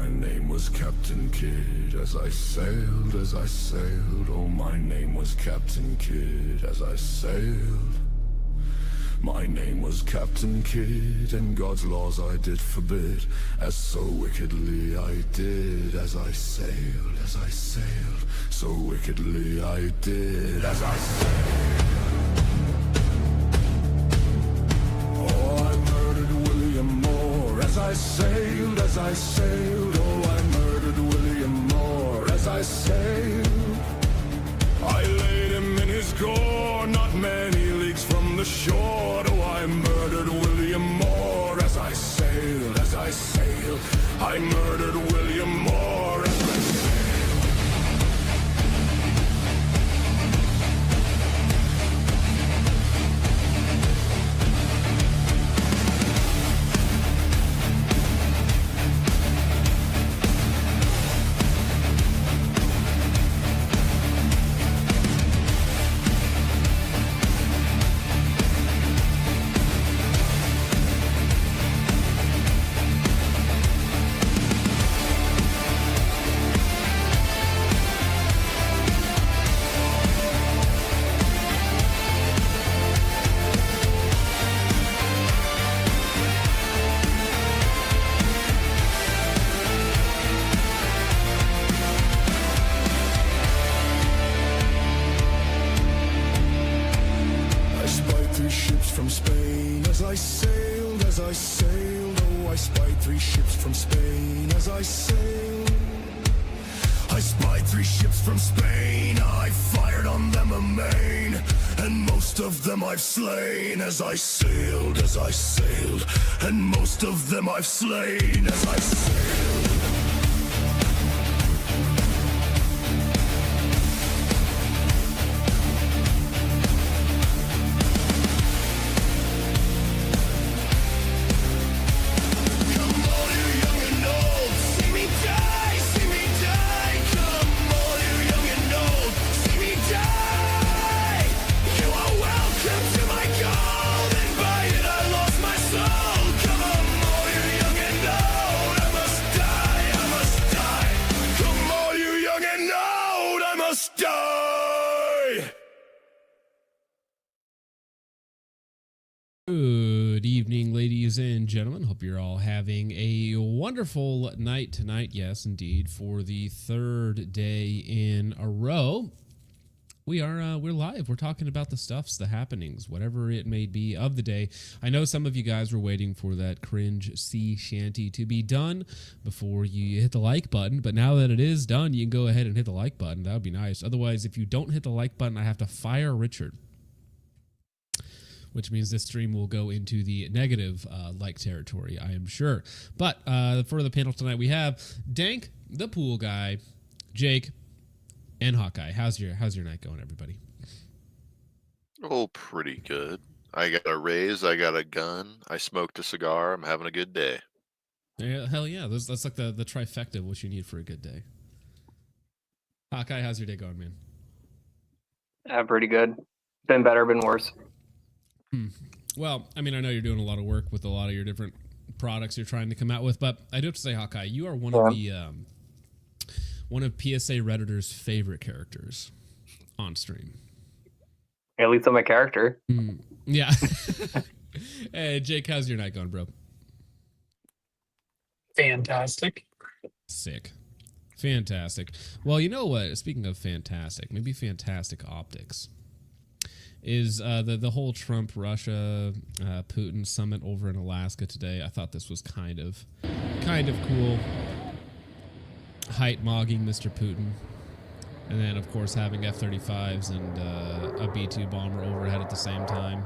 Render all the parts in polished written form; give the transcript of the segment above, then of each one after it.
my name was Captain Kidd as I sailed, oh my name was Captain Kidd as I sailed. My name was Captain Kidd, and God's laws I did forbid, as so wickedly I did as I sailed, so wickedly I did as I sailed. Oh, I murdered William Moore as I sailed, oh, I murdered William Moore as I sailed. I laid him in his gore, not many leagues from the shore. Oh, I murdered William Moore as I sailed, I murdered William Moore as I sailed. From Spain as I sailed, oh, I spied 3 ships from Spain as I sailed. I spied 3 ships from Spain, I fired on them amain, and most of them I've slain as I sailed, and most of them I've slain as I sailed. Good evening, ladies and gentlemen. Hope you're all having a wonderful night tonight. Yes, indeed, for the 3rd day in a row. We're live. We're talking about the stuffs, the happenings, whatever it may be of the day. I know some of you guys were waiting for that cringe sea shanty to be done before you hit the like button, but now that it is done, you can go ahead and hit the like button. That would be nice. Otherwise, if you don't hit the like button, I have to fire Richard, which means this stream will go into the negative like territory, I am sure. But for the panel tonight, we have Dank, the pool guy, Jake, and Hawkeye. How's your night going, everybody? Oh, pretty good. I got a raise, I got a gun, I smoked a cigar, I'm having a good day. Yeah, hell yeah, that's like the trifecta of what you need for a good day. Hawkeye, how's your day going, man? Pretty good. Been better, been worse. Well, I mean, I know you're doing a lot of work with a lot of your different products you're trying to come out with, but I do have to say, Hawkeye, you are one of PSA Redditor's favorite characters on stream. At least I'm a character. Yeah. Hey, Jake, how's your night going, bro? Fantastic. Sick. Fantastic. Well, you know what? Speaking of fantastic, maybe fantastic optics is the whole Trump Russia Putin summit over in Alaska today. I thought this was kind of cool. Height mogging Mr. Putin, and then of course having F-35s and a B-2 bomber overhead at the same time.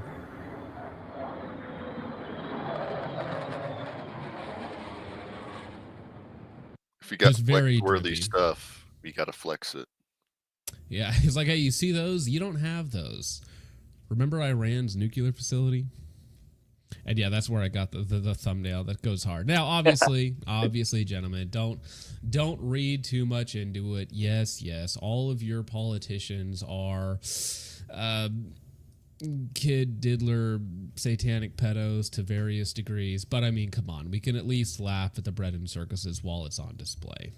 If you got flex-worthy stuff, you got to flex it. Yeah, he's like, hey, you see those? You don't have those. Remember Iran's nuclear facility? And yeah, that's where I got the thumbnail that goes hard. Now, obviously, gentlemen, don't read too much into it. Yes, all of your politicians are kid diddler satanic pedos to various degrees, but I mean, come on, we can at least laugh at the bread and circuses while it's on display.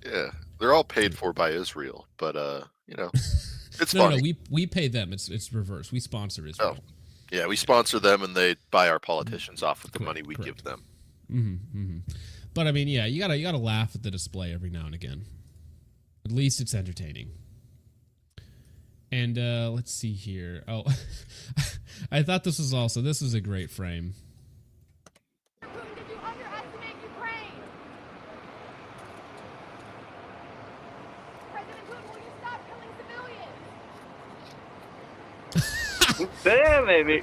Yeah, they're all paid for by Israel, but it's no, funny. we pay them. It's reverse. We sponsor Israel. Oh, yeah, we sponsor them, and they buy our politicians off with the money we give them. But I mean, yeah, you gotta laugh at the display every now and again. At least it's entertaining. And let's see here. Oh, I thought this was a great frame. Putin, did you underestimate Ukraine? President Putin, will you stop killing civilians? Yeah, maybe.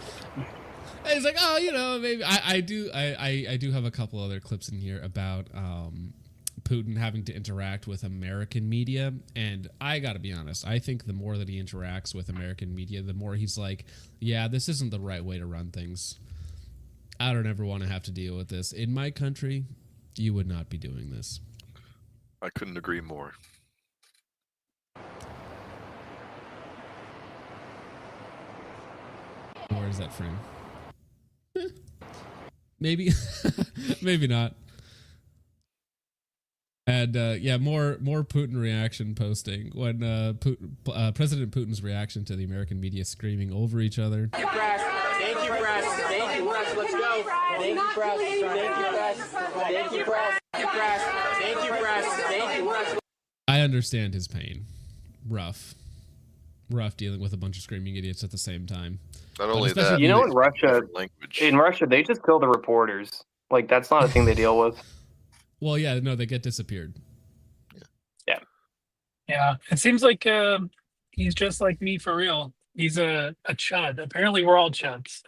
And he's like, oh, maybe I do have a couple other clips in here about Putin having to interact with American media, and I gotta be honest, I think the more that he interacts with American media, the more he's like, yeah, this isn't the right way to run things. I don't ever want to have to deal with this. In my country, you would not be doing this. I couldn't agree more. Where is that frame? Maybe, maybe not. And more Putin reaction posting when President Putin's reaction to the American media screaming over each other. Thank you, press. Thank you, press. Thank you, press. Let's go. Thank you, press. Thank you, press. Thank you, press. Thank you, press. Thank you, press. Thank you, press. I understand his pain. Rough dealing with a bunch of screaming idiots at the same time. Not only that, You know, in Russia, language. they just kill the reporters. Like, that's not a thing they deal with. Well, yeah, no, they get disappeared. Yeah, it seems like he's just like me for real. He's a chud. Apparently, we're all chuds.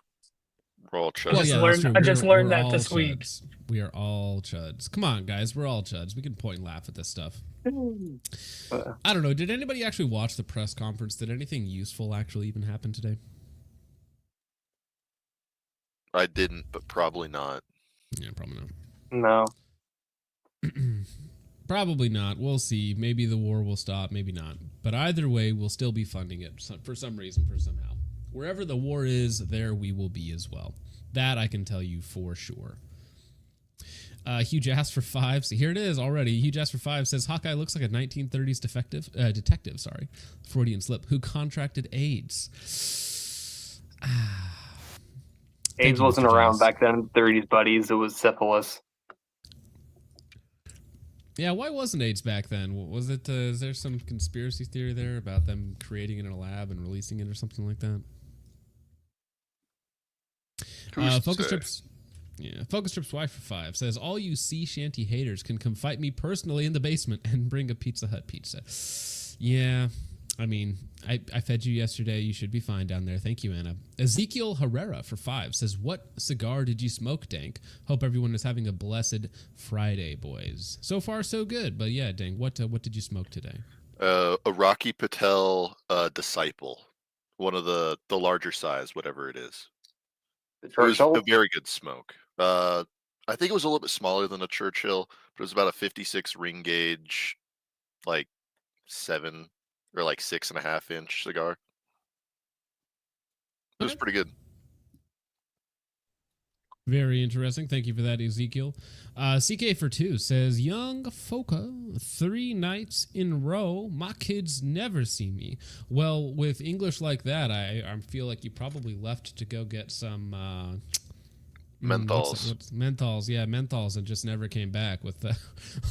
We're all chuds. Well, yeah, that's true. I just learned We're that all this week. chuds. We are all chuds. Come on, guys, we're all chuds. We can point and laugh at this stuff. I don't know. Did anybody actually watch the press conference? Did anything useful actually even happen today? I didn't, but probably not. Yeah, probably not. No. Probably not. We'll see. Maybe the war will stop. Maybe not. But either way, we'll still be funding it for some reason, for somehow. Wherever the war is, there we will be as well. That I can tell you for sure. Huge ass for 5. So here it is already. Huge ass for 5 says Hawkeye looks like a 1930s detective. Sorry, Freudian slip. Who contracted AIDS? AIDS wasn't around back then in the 30s, buddies. It was syphilis. Yeah, why wasn't AIDS back then? Was it? Is there some conspiracy theory there about them creating it in a lab and releasing it or something like that? Focus Trips. Yeah, Focus Trips wife for 5 says all you sea shanty haters can come fight me personally in the basement and bring a Pizza Hut pizza. Yeah, I mean, I fed you yesterday. You should be fine down there. Thank you, Anna. Ezekiel Herrera for 5 says, what cigar did you smoke, Dank? Hope everyone is having a blessed Friday, boys. So far, so good. But yeah, Dank, what did you smoke today? A Rocky Patel Disciple. One of the larger size, whatever it is. It was a very good smoke. I think it was a little bit smaller than a Churchill, but it was about a 56 ring gauge, like 7 or like 6.5 inch cigar. It was pretty good. Very interesting. Thank you for that, Ezekiel. CK for 2 says, young Foca, 3 nights in a row. My kids never see me. Well, with English like that, I feel like you probably left to go get some menthols. Menthols, yeah, menthols, and just never came back with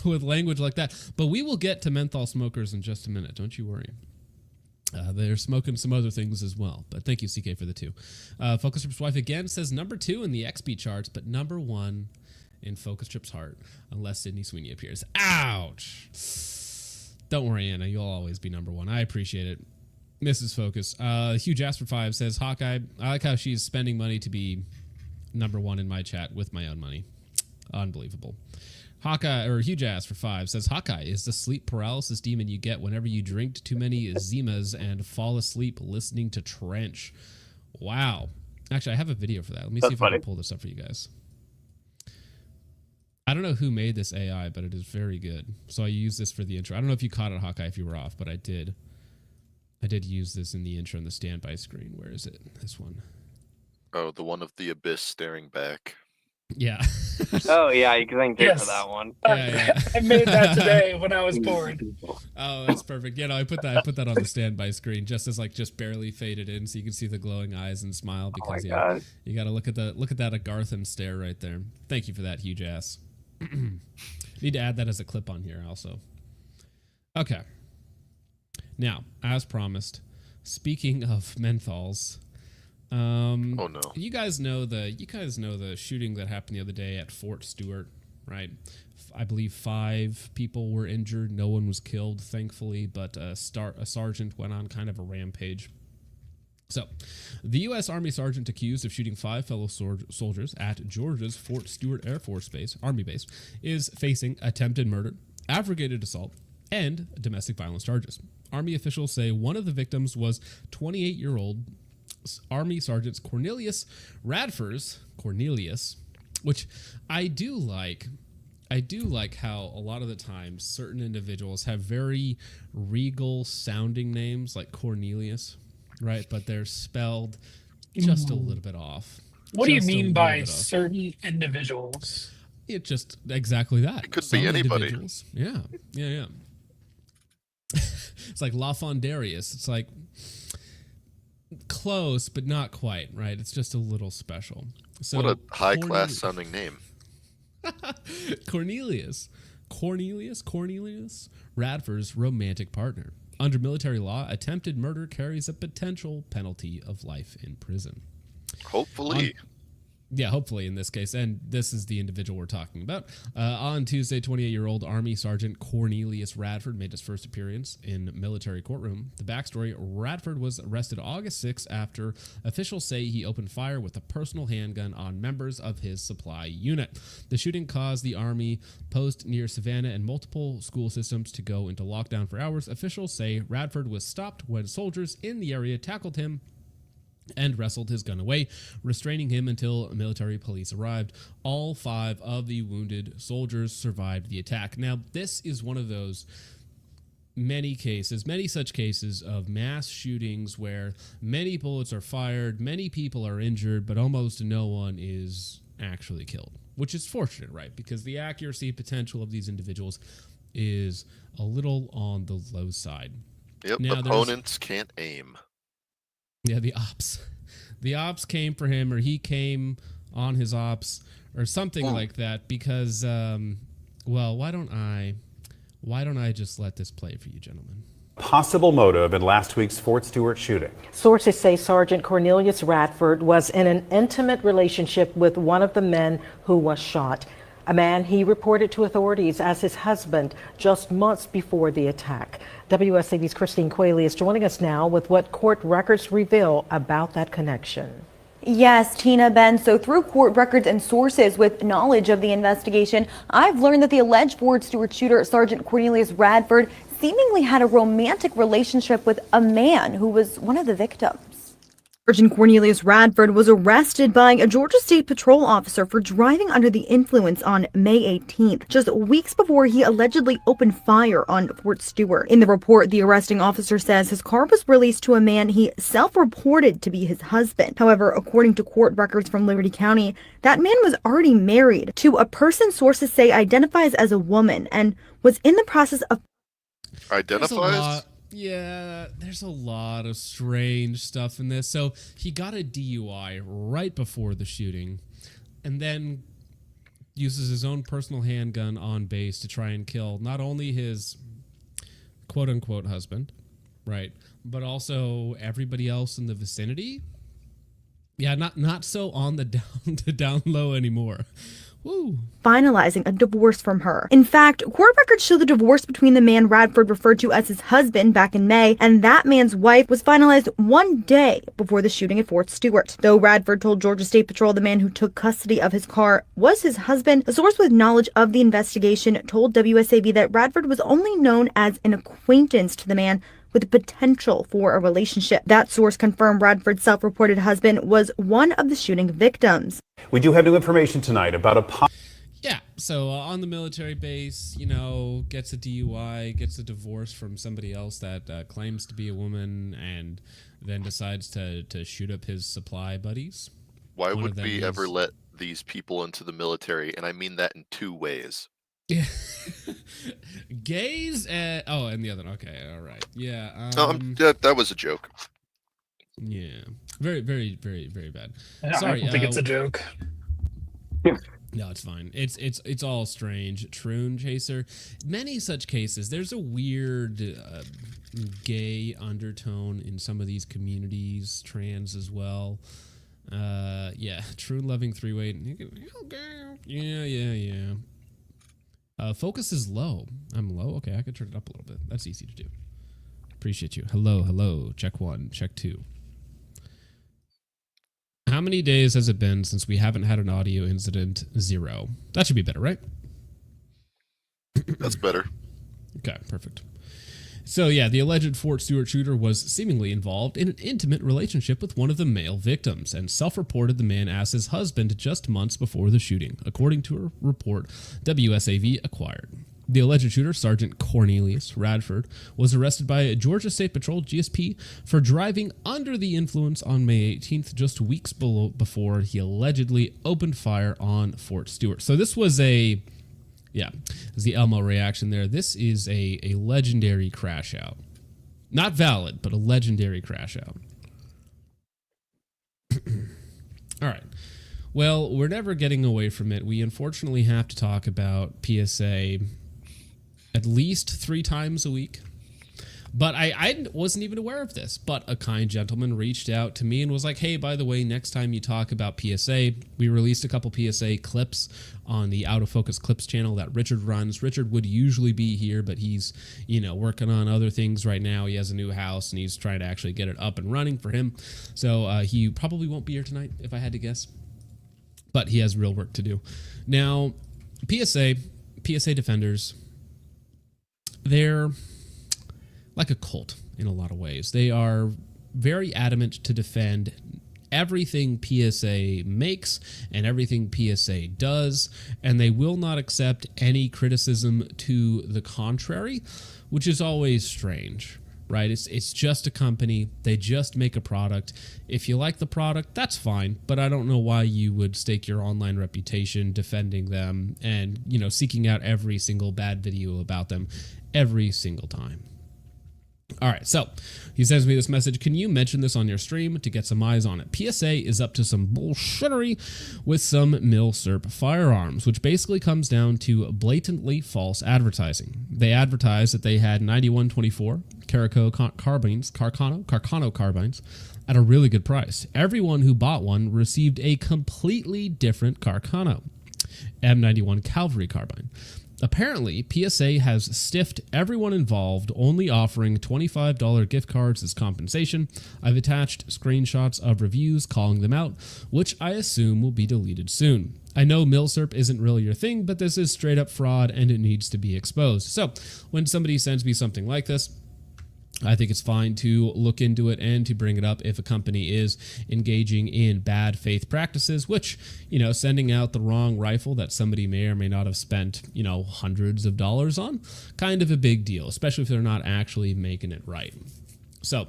with language like that. But we will get to menthol smokers in just a minute. Don't you worry. They're smoking some other things as well. But thank you, CK, for the 2. Focus Trip's wife again says number 2 in the XP charts, but number 1 in Focus Trip's heart, unless Sydney Sweeney appears. Ouch! Don't worry, Anna. You'll always be number 1. I appreciate it. Mrs. Focus. Huge ass for 5 says, Hawkeye, I like how she's spending money to be number 1 in my chat with my own money. Unbelievable. Hawkeye, or Huge Ass for 5 says, Hawkeye is the sleep paralysis demon you get whenever you drink too many Zimas and fall asleep listening to Trench. Wow. Actually, I have a video for that. Let me see if I can pull this up for you guys. I don't know who made this AI, but it is very good. So I use this for the intro. I don't know if you caught it, Hawkeye, if you were off, but I did. I did use this in the intro on the standby screen. Where is it? This one. Oh, the one of the abyss staring back. Yeah. Oh yeah, you can thank Jake for Yes. that one. Yeah. I made that today when I was bored. Oh, that's perfect. Yeah, no, I put that on the standby screen just as just barely faded in, so you can see the glowing eyes and smile. Oh my Because god. you got to look at that Agarthan stare right there. Thank you for that, huge ass. Need to add that as a clip on here also. Okay. Now, as promised, speaking of menthols, Oh no. you guys know the shooting that happened the other day at Fort Stewart, right? I believe 5 people were injured. No one was killed, thankfully, but a sergeant went on kind of a rampage. So, the U.S. Army sergeant accused of shooting 5 fellow soldiers at Georgia's Fort Stewart Air Force Base, Army Base, is facing attempted murder, aggravated assault, and domestic violence charges. Army officials say one of the victims was 28-year-old Army Sergeant Cornelius Radford's, which I do like how a lot of the times certain individuals have very regal sounding names like Cornelius, right? But they're spelled just a little bit off. What do you mean by certain individuals? It just exactly that. It could be anybody. Individuals. Yeah. It's like Lafondarius. It's like close, but not quite, right? It's just a little special. So What a high-class sounding name. Cornelius Radford's romantic partner. Under military law, attempted murder carries a potential penalty of life in prison. Hopefully. Yeah, hopefully in this case. And this is the individual we're talking about. On Tuesday, 28-year-old Army Sergeant Cornelius Radford made his first appearance in military courtroom. The backstory, Radford was arrested August 6 after officials say he opened fire with a personal handgun on members of his supply unit. The shooting caused the Army post near Savannah and multiple school systems to go into lockdown for hours. Officials say Radford was stopped when soldiers in the area tackled him and wrestled his gun away, restraining him until military police arrived. All 5 of the wounded soldiers survived the attack. Now, this is one of those many such cases of mass shootings where many bullets are fired, many people are injured, but almost no one is actually killed, which is fortunate, right? Because the accuracy potential of these individuals is a little on the low side. Yep, now, opponents can't aim. Yeah, the ops came for him, or he came on his ops, or something like that. Because, well, why don't I just let this play for you, gentlemen? Possible motive in last week's Fort Stewart shooting. Sources say Sergeant Cornelius Radford was in an intimate relationship with one of the men who was shot, a man he reported to authorities as his husband just months before the attack. WSAV's Christine Quayle is joining us now with what court records reveal about that connection. Yes, Tina, Ben. So through court records and sources with knowledge of the investigation, I've learned that the alleged Fort Stewart shooter, Sergeant Cornelius Radford, seemingly had a romantic relationship with a man who was one of the victims. Sergeant Cornelius Radford was arrested by a Georgia State Patrol officer for driving under the influence on May 18th, just weeks before he allegedly opened fire on Fort Stewart. In the report, the arresting officer says his car was released to a man he self-reported to be his husband. However, according to court records from Liberty County, that man was already married to a person sources say identifies as a woman and was in the process of... Identifies? Yeah, there's a lot of strange stuff in this. So he got a DUI right before the shooting and then uses his own personal handgun on base to try and kill not only his quote-unquote husband, right, but also everybody else in the vicinity. Yeah, not so on the down low anymore. Woo. Finalizing a divorce from her. In fact, court records show the divorce between the man Radford referred to as his husband back in May and that man's wife was finalized one day before the shooting at Fort Stewart. Though Radford told Georgia State Patrol the man who took custody of his car was his husband, a source with knowledge of the investigation told WSAV that Radford was only known as an acquaintance to the man with the potential for a relationship. That source confirmed Radford's self-reported husband was one of the shooting victims. We do have new information tonight about a... Yeah, so on the military base, gets a DUI, gets a divorce from somebody else that claims to be a woman, and then decides to shoot up his supply buddies. Why would we ever let these people into the military? And I mean that in two ways. Yeah. Gays and the other. Okay, all right. Yeah. That was a joke. Yeah. Very, very, very, very bad. Sorry, I don't think it's a joke. No, it's fine. It's all strange. Troon Chaser. Many such cases. There's a weird gay undertone in some of these communities. Trans as well. Yeah. Troon loving 3-way. Yeah. Focus is low. I'm low. Okay, I could turn it up a little bit. That's easy to do. Appreciate you. Hello. Check 1. Check 2. How many days has it been since we haven't had an audio incident? 0. That should be better, right? That's better. Okay, perfect. So yeah, the alleged Fort Stewart shooter was seemingly involved in an intimate relationship with one of the male victims and self-reported the man as his husband just months before the shooting, according to a report WSAV acquired. The alleged shooter, Sergeant Cornelius Radford, was arrested by Georgia State Patrol GSP for driving under the influence on May 18th, just weeks before he allegedly opened fire on Fort Stewart. So this was the Elmo reaction there. This is a legendary crash out. Not valid, but a legendary crash out. All right. Well, we're never getting away from it. We unfortunately have to talk about PSA at least 3 times a week. But I wasn't even aware of this. But a kind gentleman reached out to me and was like, hey, by the way, next time you talk about PSA, we released a couple PSA clips on the Out of Focus Clips channel that Richard runs. Richard would usually be here, but he's, working on other things right now. He has a new house and he's trying to actually get it up and running for him. So he probably won't be here tonight, if I had to guess. But he has real work to do. Now, PSA defenders, they're like a cult in a lot of ways. They are very adamant to defend everything PSA makes and everything PSA does, and they will not accept any criticism to the contrary, which is always strange, right? It's just a company. They just make a product. If you like the product, that's fine, but I don't know why you would stake your online reputation defending them and, seeking out every single bad video about them every single time. All right, so he sends me this message. Can you mention this on your stream to get some eyes on it? PSA is up to some bullshittery with some milsurp firearms, which basically comes down to blatantly false advertising. They advertised that they had 9124 Jericho carbines, Carcano carbines at a really good price. Everyone who bought one received a completely different Carcano M91 cavalry carbine. Apparently, PSA has stiffed everyone involved, only offering $25 gift cards as compensation. I've attached screenshots of reviews calling them out, which I assume will be deleted soon. I know milsurp isn't really your thing, but this is straight up fraud and it needs to be exposed. So, when somebody sends me something like this, I think it's fine to look into it and to bring it up if a company is engaging in bad faith practices, which, sending out the wrong rifle that somebody may or may not have spent, hundreds of dollars on, kind of a big deal, especially if they're not actually making it right. So,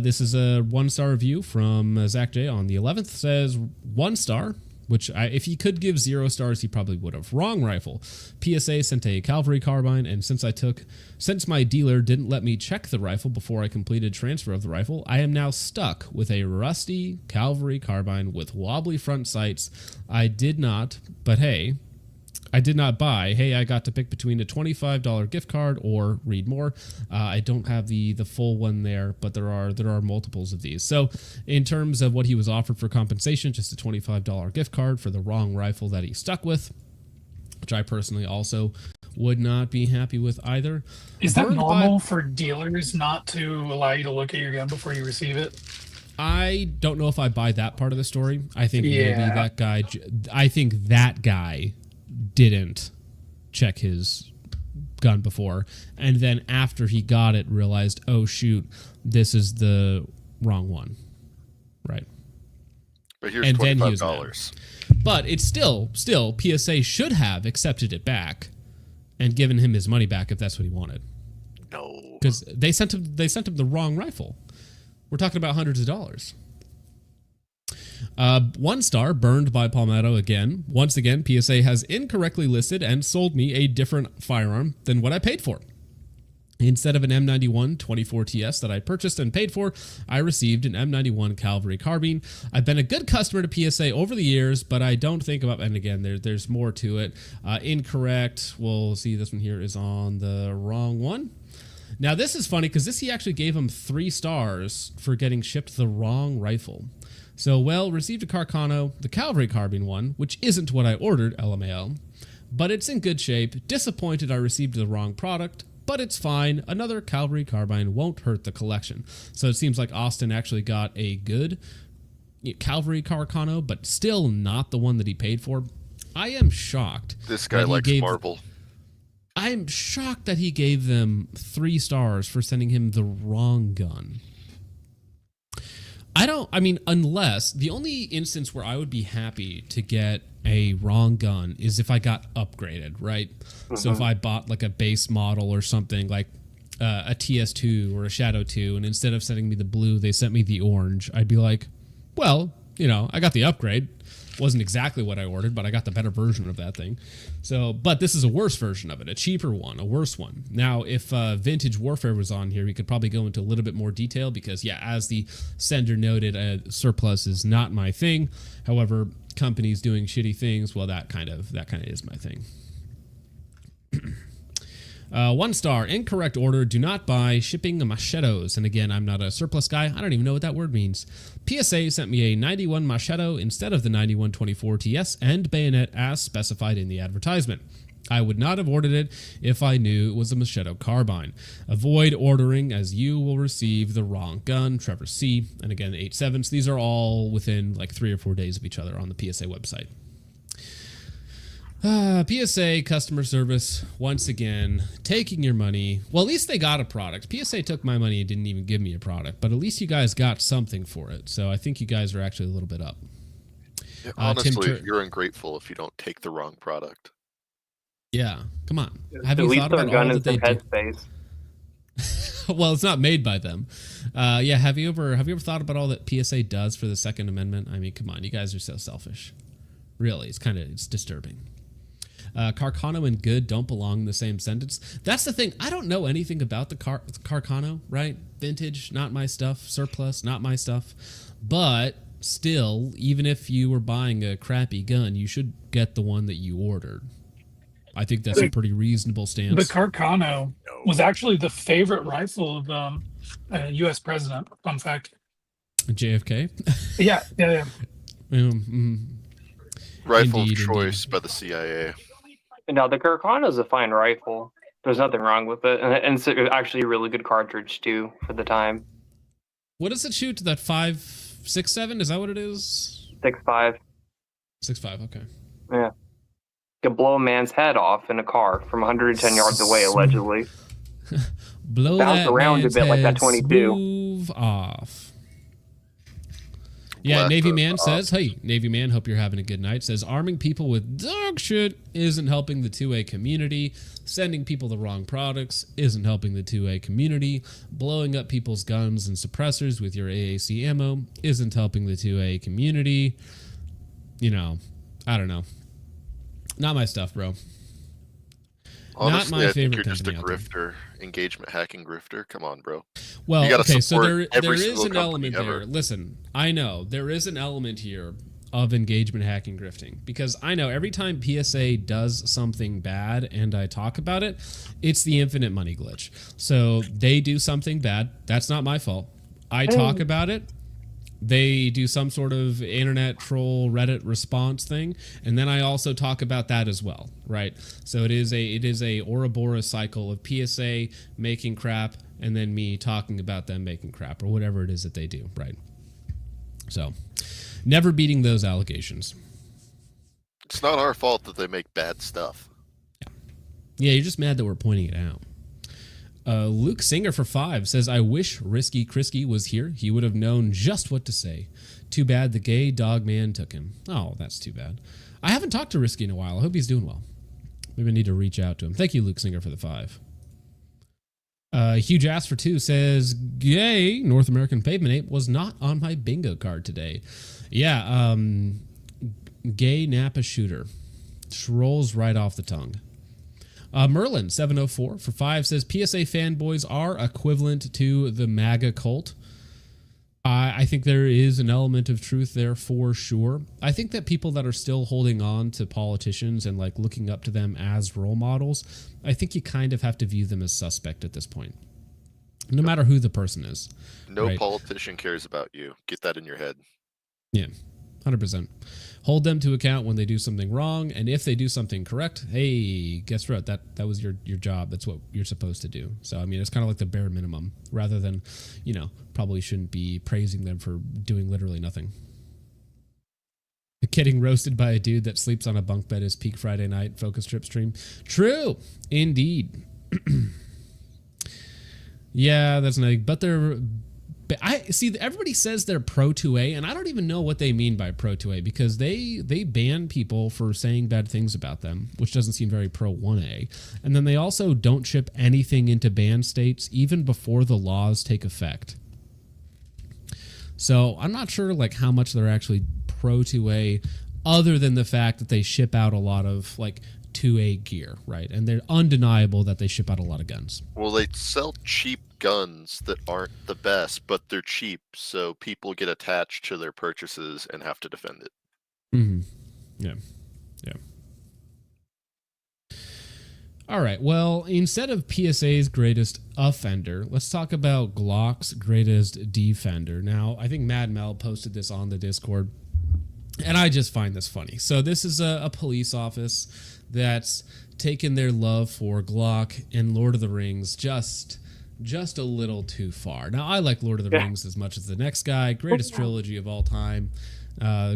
this is a 1-star review from Zach J on the 11th. Says 1 star. Which, if he could give 0 stars, he probably would have. Wrong rifle. PSA sent a cavalry carbine, and since my dealer didn't let me check the rifle before I completed transfer of the rifle, I am now stuck with a rusty cavalry carbine with wobbly front sights. I did not buy. Hey, I got to pick between a $25 gift card or read more. I don't have the full one there, but there are multiples of these. So in terms of what he was offered for compensation, just a $25 gift card for the wrong rifle that he stuck with, which I personally also would not be happy with either. Is that normal for dealers not to allow you to look at your gun before you receive it? I don't know if I buy that part of the story. I think maybe that guy didn't check his gun before, and then after he got it realized, oh shoot, this is the wrong one, right? But here's $25. But it's still PSA should have accepted it back and given him his money back if that's what he wanted. No, because they sent him the wrong rifle. We're talking about hundreds of dollars. 1 star, burned by Palmetto again. Once again, PSA has incorrectly listed and sold me a different firearm than what I paid for. Instead of an M91 24 TS that I purchased and paid for, I received an M91 Cavalry carbine. I've been a good customer to PSA over the years, but I don't think about, and again, there's more to it. Incorrect. We'll see, this one here is on the wrong one. Now, this is funny because he actually gave him 3 stars for getting shipped the wrong rifle. So, well, received a Carcano, the Cavalry carbine one, which isn't what I ordered, LMAO, but it's in good shape. Disappointed I received the wrong product, but it's fine. Another Cavalry carbine won't hurt the collection. So it seems like Austin actually got a good Cavalry Carcano, but still not the one that he paid for. I am shocked. This guy likes marble. I am shocked that he gave them 3 stars for sending him the wrong gun. Unless the only instance where I would be happy to get a wrong gun is if I got upgraded, right? So if I bought like a base model or something like a TS2 or a Shadow 2, and instead of sending me the blue, they sent me the orange, I'd be like, well, I got the upgrade. Wasn't exactly what I ordered, but I got the better version of that thing. So, but this is a worse version of it, a cheaper one, a worse one. Now, if Vintage Warfare was on here, we could probably go into a little bit more detail because, yeah, as the sender noted, surplus is not my thing. However, companies doing shitty things, well, that kind of is my thing. 1 star, incorrect order, do not buy shipping machetos. And again, I'm not a surplus guy. I don't even know what that word means. PSA sent me a 91 machete instead of the 91 24 TS and bayonet as specified in the advertisement. I would not have ordered it if I knew it was a machete carbine. Avoid ordering as you will receive the wrong gun. Trevor C. And again, 8.7s. These are all within like 3 or 4 days of each other on the PSA website. PSA customer service, once again, taking your money. Well, at least they got a product. PSA took my money and didn't even give me a product, but at least you guys got something for it. So I think you guys are actually a little bit up. Yeah, honestly, you're ungrateful if you don't take the wrong product. Yeah, come on. Have you thought about all that they do? Well, it's not made by them. Yeah, have you ever thought about all that PSA does for the Second Amendment? I mean, come on, you guys are so selfish. Really, it's disturbing. Carcano and good don't belong in the same sentence. That's the thing. I don't know anything about the Carcano, right? Vintage, not my stuff. Surplus, not my stuff. But still, even if you were buying a crappy gun, you should get the one that you ordered. I think that's a pretty reasonable stance. The Carcano was actually the favorite rifle of a U.S. president. Fun fact. JFK? Yeah. Rifle of choice by the CIA. Now, the Carcano is a fine rifle. There's nothing wrong with it. And it's actually a really good cartridge, too, for the time. What does it shoot? That 5.67? Is that what it is? 6.5. 6.5, okay. Yeah. Could blow a man's head off in a car from 110 yards away, allegedly. Bounce around a bit like that 22. Move off. Yeah, Navy Man says, hey, Navy Man, hope you're having a good night. Says, arming people with dog shit isn't helping the 2A community. Sending people the wrong products isn't helping the 2A community. Blowing up people's guns and suppressors with your AAC ammo isn't helping the 2A community. I don't know. Not my stuff, bro. Honestly, not my I think favorite you're just a company out grifter, engagement hacking grifter. Come on, bro. Well, you gotta okay, so there every is single an element ever. there. Listen, I know there is an element here of engagement hacking grifting because I know every time PSA does something bad and I talk about it, it's the infinite money glitch. So they do something bad. That's not my fault. I talk about it. They do some sort of internet troll Reddit response thing, and then I also talk about that as well, right? So it is a Ouroboros cycle of PSA making crap and then me talking about them making crap or whatever it is that they do, right? So never beating those allegations. It's not our fault that they make bad stuff. Yeah, you're just mad that we're pointing it out. Luke Singer for 5 says, I wish Risky Krisky was here. He would have known just what to say. Too bad the gay dog man took him. Oh, that's too bad. I haven't talked to Risky in a while. I hope he's doing well. Maybe I need to reach out to him. Thank you, Luke Singer, for the 5. Huge Ass for 2 says, gay North American Pavement Ape was not on my bingo card today. Yeah, gay Napa shooter. Just rolls right off the tongue. Merlin 704 for 5 says PSA fanboys are equivalent to the MAGA cult. I think there is an element of truth there for sure. I think that people that are still holding on to politicians and like looking up to them as role models, I think you kind of have to view them as suspect at this point, no matter who the person is. No right? politician cares about you. Get that in your head. Yeah, 100%. Hold them to account when they do something wrong, and if they do something correct, hey, guess what? That was your job. That's what you're supposed to do. So I mean, it's kind of like the bare minimum, rather than, probably shouldn't be praising them for doing literally nothing. Getting roasted by a dude that sleeps on a bunk bed is peak Friday night focus trip stream. True, indeed. Yeah, that's nice. But I see everybody says they're pro 2A, and I don't even know what they mean by pro 2A, because they ban people for saying bad things about them, which doesn't seem very pro 1A. And then they also don't ship anything into banned states even before the laws take effect. So I'm not sure like how much they're actually pro 2A, other than the fact that they ship out a lot of like 2A gear, right? And they're undeniable that they ship out a lot of guns. Well, they sell cheap guns that aren't the best, but they're cheap, so people get attached to their purchases and have to defend it. Mm-hmm. Yeah. All right, well, instead of PSA's greatest offender, let's talk about Glock's greatest defender. Now, I think Mad Mel posted this on the Discord, and I just find this funny. So this is a police office that's taken their love for Glock and Lord of the Rings just a little too far. Now, I like Lord of the Rings as much as the next guy. Greatest trilogy of all time.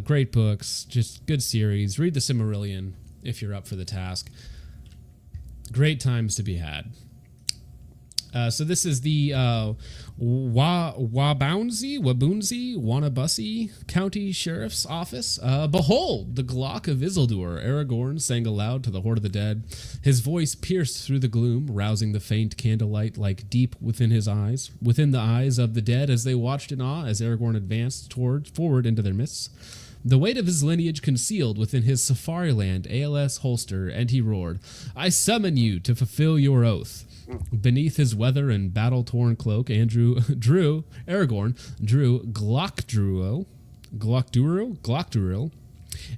Great books, just good series. Read the Silmarillion if you're up for the task. Great times to be had. So this is the Wabunzi County Sheriff's Office. Behold, the Glock of Isildur. Aragorn sang aloud to the horde of the dead. His voice pierced through the gloom, rousing the faint candlelight like deep within the eyes of the dead as they watched in awe as Aragorn advanced forward into their midst. The weight of his lineage concealed within his Safariland ALS holster, and he roared, I summon you to fulfill your oath. Beneath his weather and battle-torn cloak, Aragorn drew Glockduril,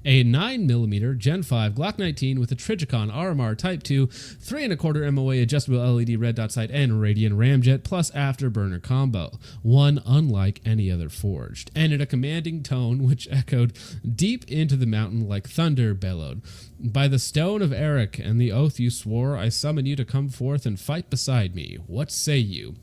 a 9mm Gen 5 Glock 19 with a Trigicon RMR Type 2, 3¼ MOA adjustable LED red dot sight, and Radiant Ramjet plus afterburner combo. One unlike any other forged, and in a commanding tone which echoed deep into the mountain like thunder bellowed. By the stone of Eric and the oath you swore, I summon you to come forth and fight beside me. What say you?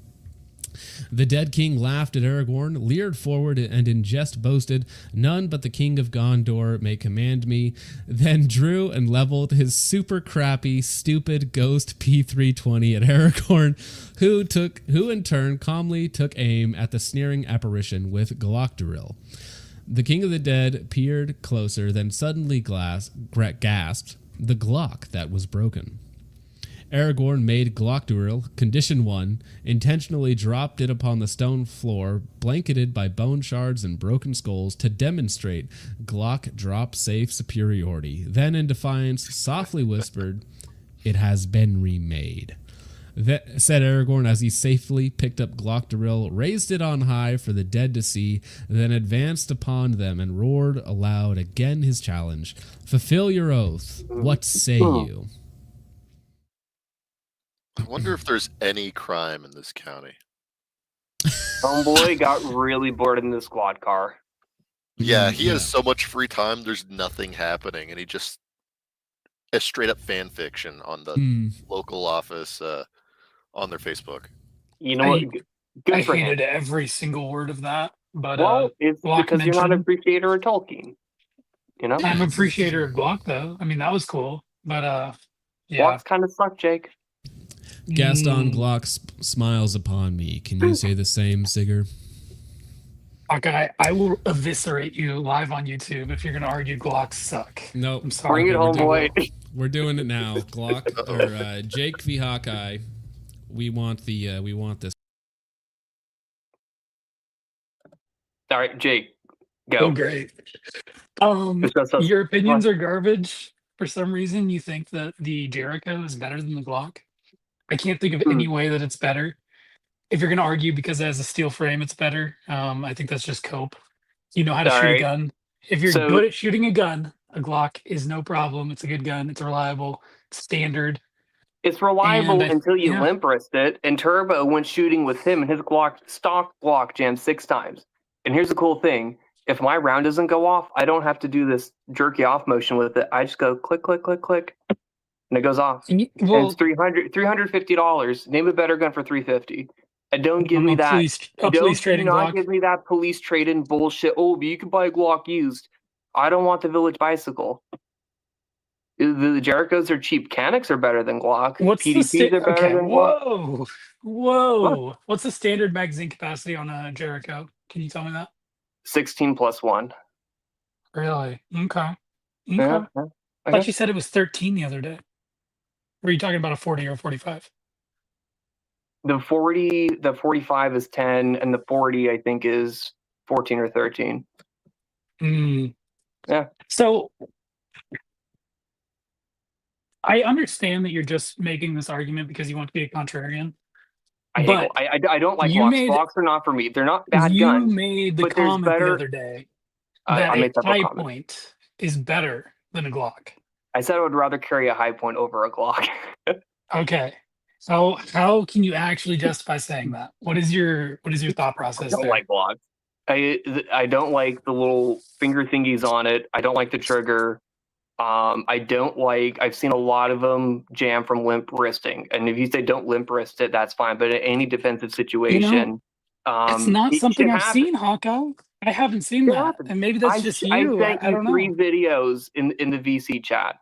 The dead king laughed at Aragorn, leered forward, and in jest boasted, none but the king of Gondor may command me, then drew and leveled his super crappy, stupid ghost P320 at Aragorn, who in turn calmly took aim at the sneering apparition with Glockduril. The king of the dead peered closer, then suddenly gasped, the Glock that was broken. Aragorn made Glockduril, Condition 1, intentionally dropped it upon the stone floor, blanketed by bone shards and broken skulls, to demonstrate Glock drop-safe superiority. Then, in defiance, softly whispered, it has been remade. Said Aragorn as he safely picked up Glockduril, raised it on high for the dead to see, then advanced upon them and roared aloud again his challenge. Fulfill your oath. What say you? I wonder if there's any crime in this county. Homeboy got really bored in the squad car. Yeah, he has so much free time, there's nothing happening, and he just a straight up fan fiction on the local office on their Facebook. You know what? Good I for him. hated every single word of that. But Well, it's Glock because you're not an mentioned- appreciator of Tolkien. You know? I'm an appreciator of Glock, though. I mean, that was cool. But yeah, Glock's kind of suck, Jake. Gaston Glock smiles upon me. Can you say the same, Sigger? Hawkeye, I will eviscerate you live on YouTube if you're going to argue Glocks suck. Nope. I'm sorry. Bring it home, boy. We're doing it now. Glock or Jake v Hawkeye. We want this. All right, Jake, go. Oh, great. Your opinions are garbage. For some reason, you think that the Jericho is better than the Glock. I can't think of any way that it's better. If you're going to argue because it has a steel frame, it's better. I think that's just cope. You know how to shoot a gun. If you're good at shooting a gun, a Glock is no problem. It's a good gun. It's reliable. It's standard. It's reliable until you limp wrist it. And Turbo went shooting with him, and his stock Glock jammed 6 times. And here's the cool thing. If my round doesn't go off, I don't have to do this jerky off motion with it. I just go click, click, click, click, and it goes off. And it's $350. Name a better gun for $350. And don't give me that. Do not give me that police trade-in bullshit. Oh, but you can buy a Glock used. I don't want the Village Bicycle. The Jerichos are cheap. Canics are better than Glock. PDPs are better than Glock. Whoa. What's the standard magazine capacity on a Jericho? Can you tell me that? 16 plus 1. Really? Okay. I thought you said it was 13 the other day. Were you talking about a 40 or a 45? The 45 is 10, and the 40 I think is 14 or 13. Yeah. So I understand that you're just making this argument because you want to be a contrarian. I don't like Glocks. Glocks are not for me. They're not bad guns. You made the comment the other day that a high point is better than a Glock. I said I would rather carry a high point over a Glock. Okay. So how can you actually justify saying that? What is your thought process? I don't like Glocks. I don't like the little finger thingies on it. I don't like the trigger. I've seen a lot of them jam from limp wristing. And if you say don't limp wrist it, that's fine. But in any defensive situation, it's not something I've seen, Hawkeye. I haven't seen that. And maybe that's just you. I sent you 3 videos in the VC chat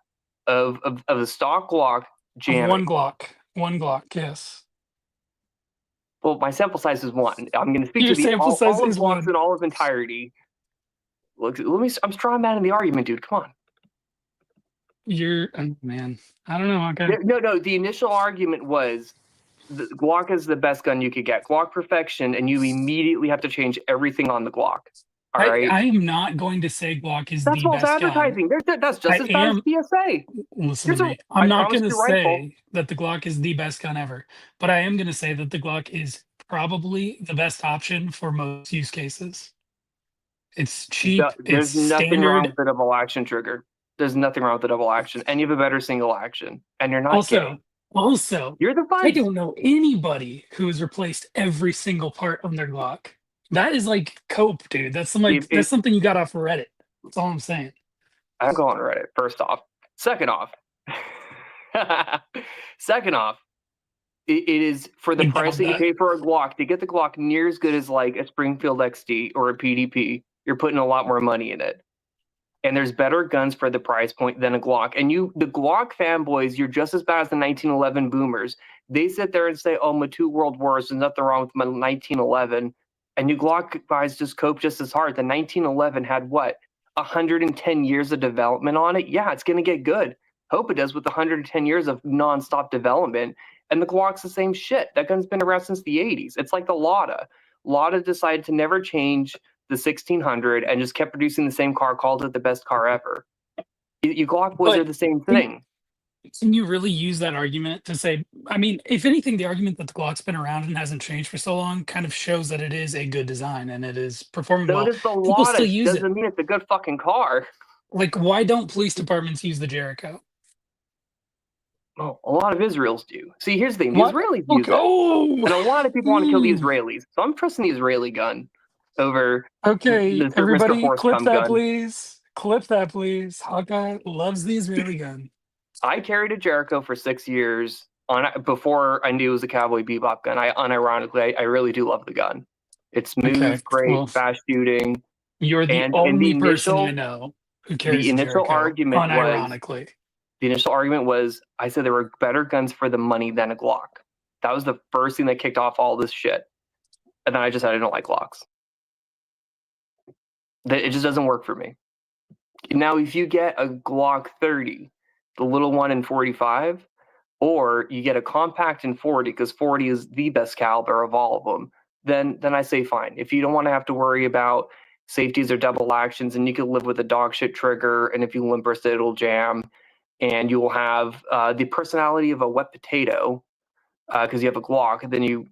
of the stock Glock jamming. One Glock, yes. Well, my sample size is 1. I'm going to speak to all of Glocks in all of entirety. Look, I'm strong man in the argument, dude. Come on. Man. I don't know. Okay. No. The initial argument was the Glock is the best gun you could get. Glock perfection, and you immediately have to change everything on the Glock. All right. I am not going to say Glock is that's the best advertising. That's just as bad as PSA. Listen to me. I'm not going to say that the Glock is the best gun ever, but I am going to say that the Glock is probably the best option for most use cases. It's cheap. There's nothing wrong with the double action trigger. There's nothing wrong with the double action, and you have a better single action, and you're not Also, you're the fun. I don't know anybody who has replaced every single part on their Glock. That is like cope, dude. That's something you got off Reddit. That's all I'm saying. I'm going on Reddit. First off, second off, it is for the price that you pay for a Glock to get the Glock near as good as like a Springfield XD or a PDP. You're putting a lot more money in it. And there's better guns for the price point than a Glock. And the Glock fanboys, you're just as bad as the 1911 boomers. They sit there and say, oh, my 2 world wars, there's nothing wrong with my 1911. And you Glock guys just cope just as hard. The 1911 had, 110 years of development on it? Yeah, it's going to get good. Hope it does with 110 years of nonstop development. And the Glock's the same shit. That gun's been around since the 80s. It's like the Lada. Lada decided to never change the 1600 and just kept producing the same car, called it the best car ever. You Glock boys are the same thing. Can you really use that argument to say, I mean, if anything, the argument that the Glock's been around and hasn't changed for so long kind of shows that it is a good design and it is performing well. People still use it. Doesn't mean it's a good fucking car. Like, why don't police departments use the Jericho? Oh, a lot of Israelis do. See, here's the thing. The Israelis use it. And a lot of people want to kill the Israelis. So I'm trusting the Israeli gun over the everybody clip that, please. Clip that, please. Hawkeye loves the Israeli gun. I carried a Jericho for 6 years before I knew it was a Cowboy Bebop gun. Unironically, I really do love the gun. It's smooth, great, fast shooting. You're the only person I know who carries the initial Jericho, argument unironically. The initial argument was, I said there were better guns for the money than a Glock. That was the first thing that kicked off all this shit. And then I just said I don't like Glocks. It just doesn't work for me. Now, if you get a Glock 30, the little one in 45, or you get a compact in 40, because 40 is the best caliber of all of them, then I say fine. If you don't want to have to worry about safeties or double actions, and you can live with a dog shit trigger, and if you limp burst it, it'll jam, and you will have the personality of a wet potato because you have a Glock, then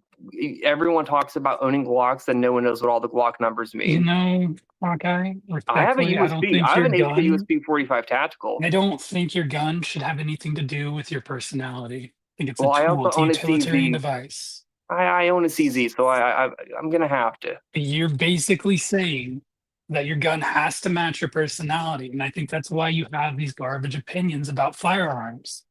everyone talks about owning Glocks, and no one knows what all the Glock numbers mean. You know, Hawkeye, I have a respectfully, USB. I have an AK USB 45 tactical. I don't think your gun should have anything to do with your personality. I think it's a I tool, also it's a own a utilitarian CZ. device. I own a CZ, so I'm gonna have to. You're basically saying that your gun has to match your personality, and I think that's why you have these garbage opinions about firearms.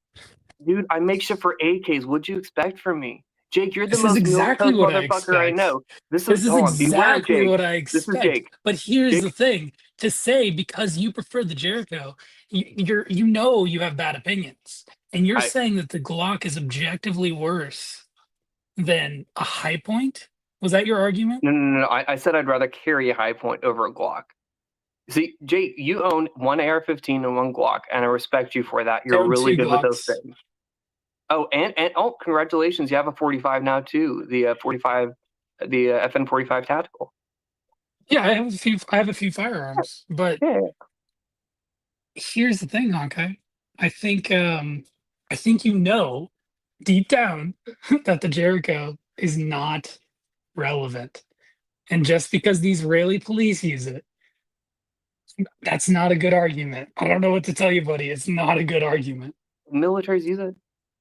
Dude, I make shit for AKs. What'd you expect from me? Jake, you're the This is most exactly milquetoast what I motherfucker I expect. know. This is hold on, beware, exactly Jake. what I This is expect. Jake. But here's Jake. the thing: to say because you prefer the Jericho, you know you have bad opinions, and you're saying that the Glock is objectively worse than a High Point. Was that your argument? No. I said I'd rather carry a High Point over a Glock. See, Jake, you own one AR-15 and one Glock, and I respect you for that. You're really good with those things. Oh, and congratulations, you have a 45 now too. The 45, the FN45 tactical. Yeah, I have a few firearms, but here's the thing, Hawkeye. I think you know deep down that the Jericho is not relevant, and just because the Israeli police use it, that's not a good argument. I don't know what to tell you, buddy. It's not a good argument. Militaries use it.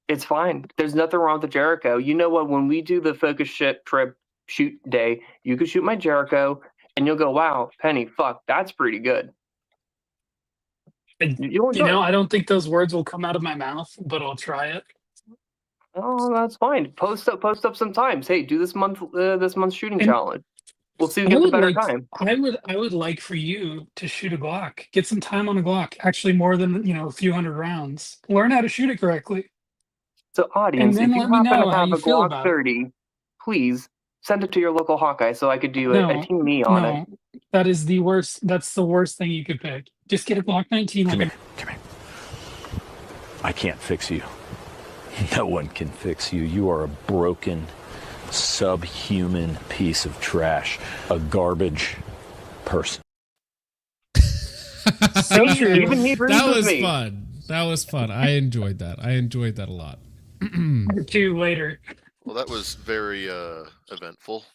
It's fine. There's nothing wrong with the Jericho. You know what? When we do the focus ship trip shoot day, you can shoot my Jericho, and you'll go, "Wow, Penny, fuck, that's pretty good." You know, I don't think those words will come out of my mouth, but I'll try it. Oh, that's fine. Post up sometimes. Hey, do this month's shooting challenge. We'll see who gets a better time. I would like for you to shoot a Glock. Get some time on a Glock. Actually, more than a few hundred rounds. Learn how to shoot it correctly. So, audience, if you happen to have a feel Glock 30, please send it to your local Hawkeye so I could do a team E on it. That is the worst. That's the worst thing you could pick. Just get a Glock 19. Come here. I can't fix you. No one can fix you. You are a broken, subhuman piece of trash. A garbage person. So true. Even he agrees That with was me. fun. That was fun. I enjoyed that. I enjoyed that a lot. Two later. Well, that was very eventful.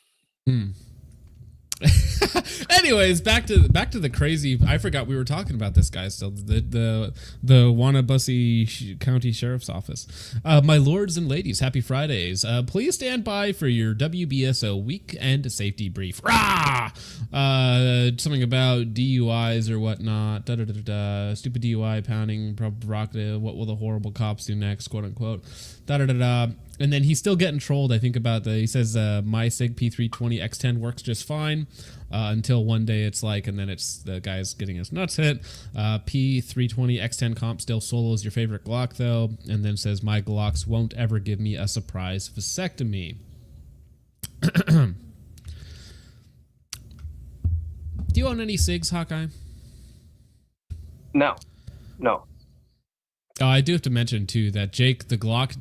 Anyways, back to the crazy. I forgot we were talking about this guy still. The Wannabussy County Sheriff's Office. My lords and ladies, happy Fridays. Please stand by for your WBSO weekend safety brief. Rah! Something about DUIs or whatnot. Stupid DUI pounding provocative. What will the horrible cops do next? Quote unquote. And then he's still getting trolled, I think, about he says my SIG P320 X10 works just fine until one day it's like, and then it's the guy's getting his nuts hit. P320 X10 comp still solos your favorite Glock, though, and then says my Glocks won't ever give me a surprise vasectomy. Do you own any SIGs, Hawkeye? No. Oh, I do have to mention, too, that Jake, the Glock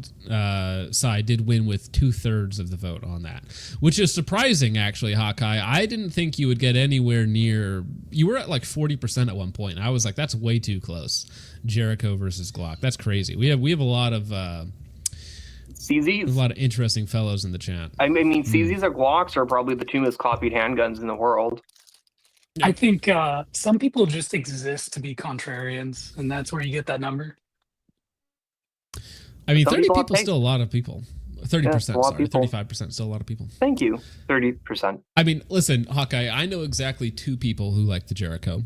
side, did win with 2/3 of the vote on that, which is surprising, actually, Hawkeye. I didn't think you would get anywhere near... You were at like 40% at one point, and I was like, that's way too close. Jericho versus Glock. That's crazy. We have a lot of... CZs. A lot of interesting fellows in the chat. I mean, CZs or Glocks are probably the two most copied handguns in the world. I think some people just exist to be contrarians, and that's where you get that number. I mean, Some 30 people people is still a lot of people. 30%, sorry. 35% still a lot of people. Thank you. 30%. I mean, listen, Hawkeye, I know exactly 2 people who like the Jericho.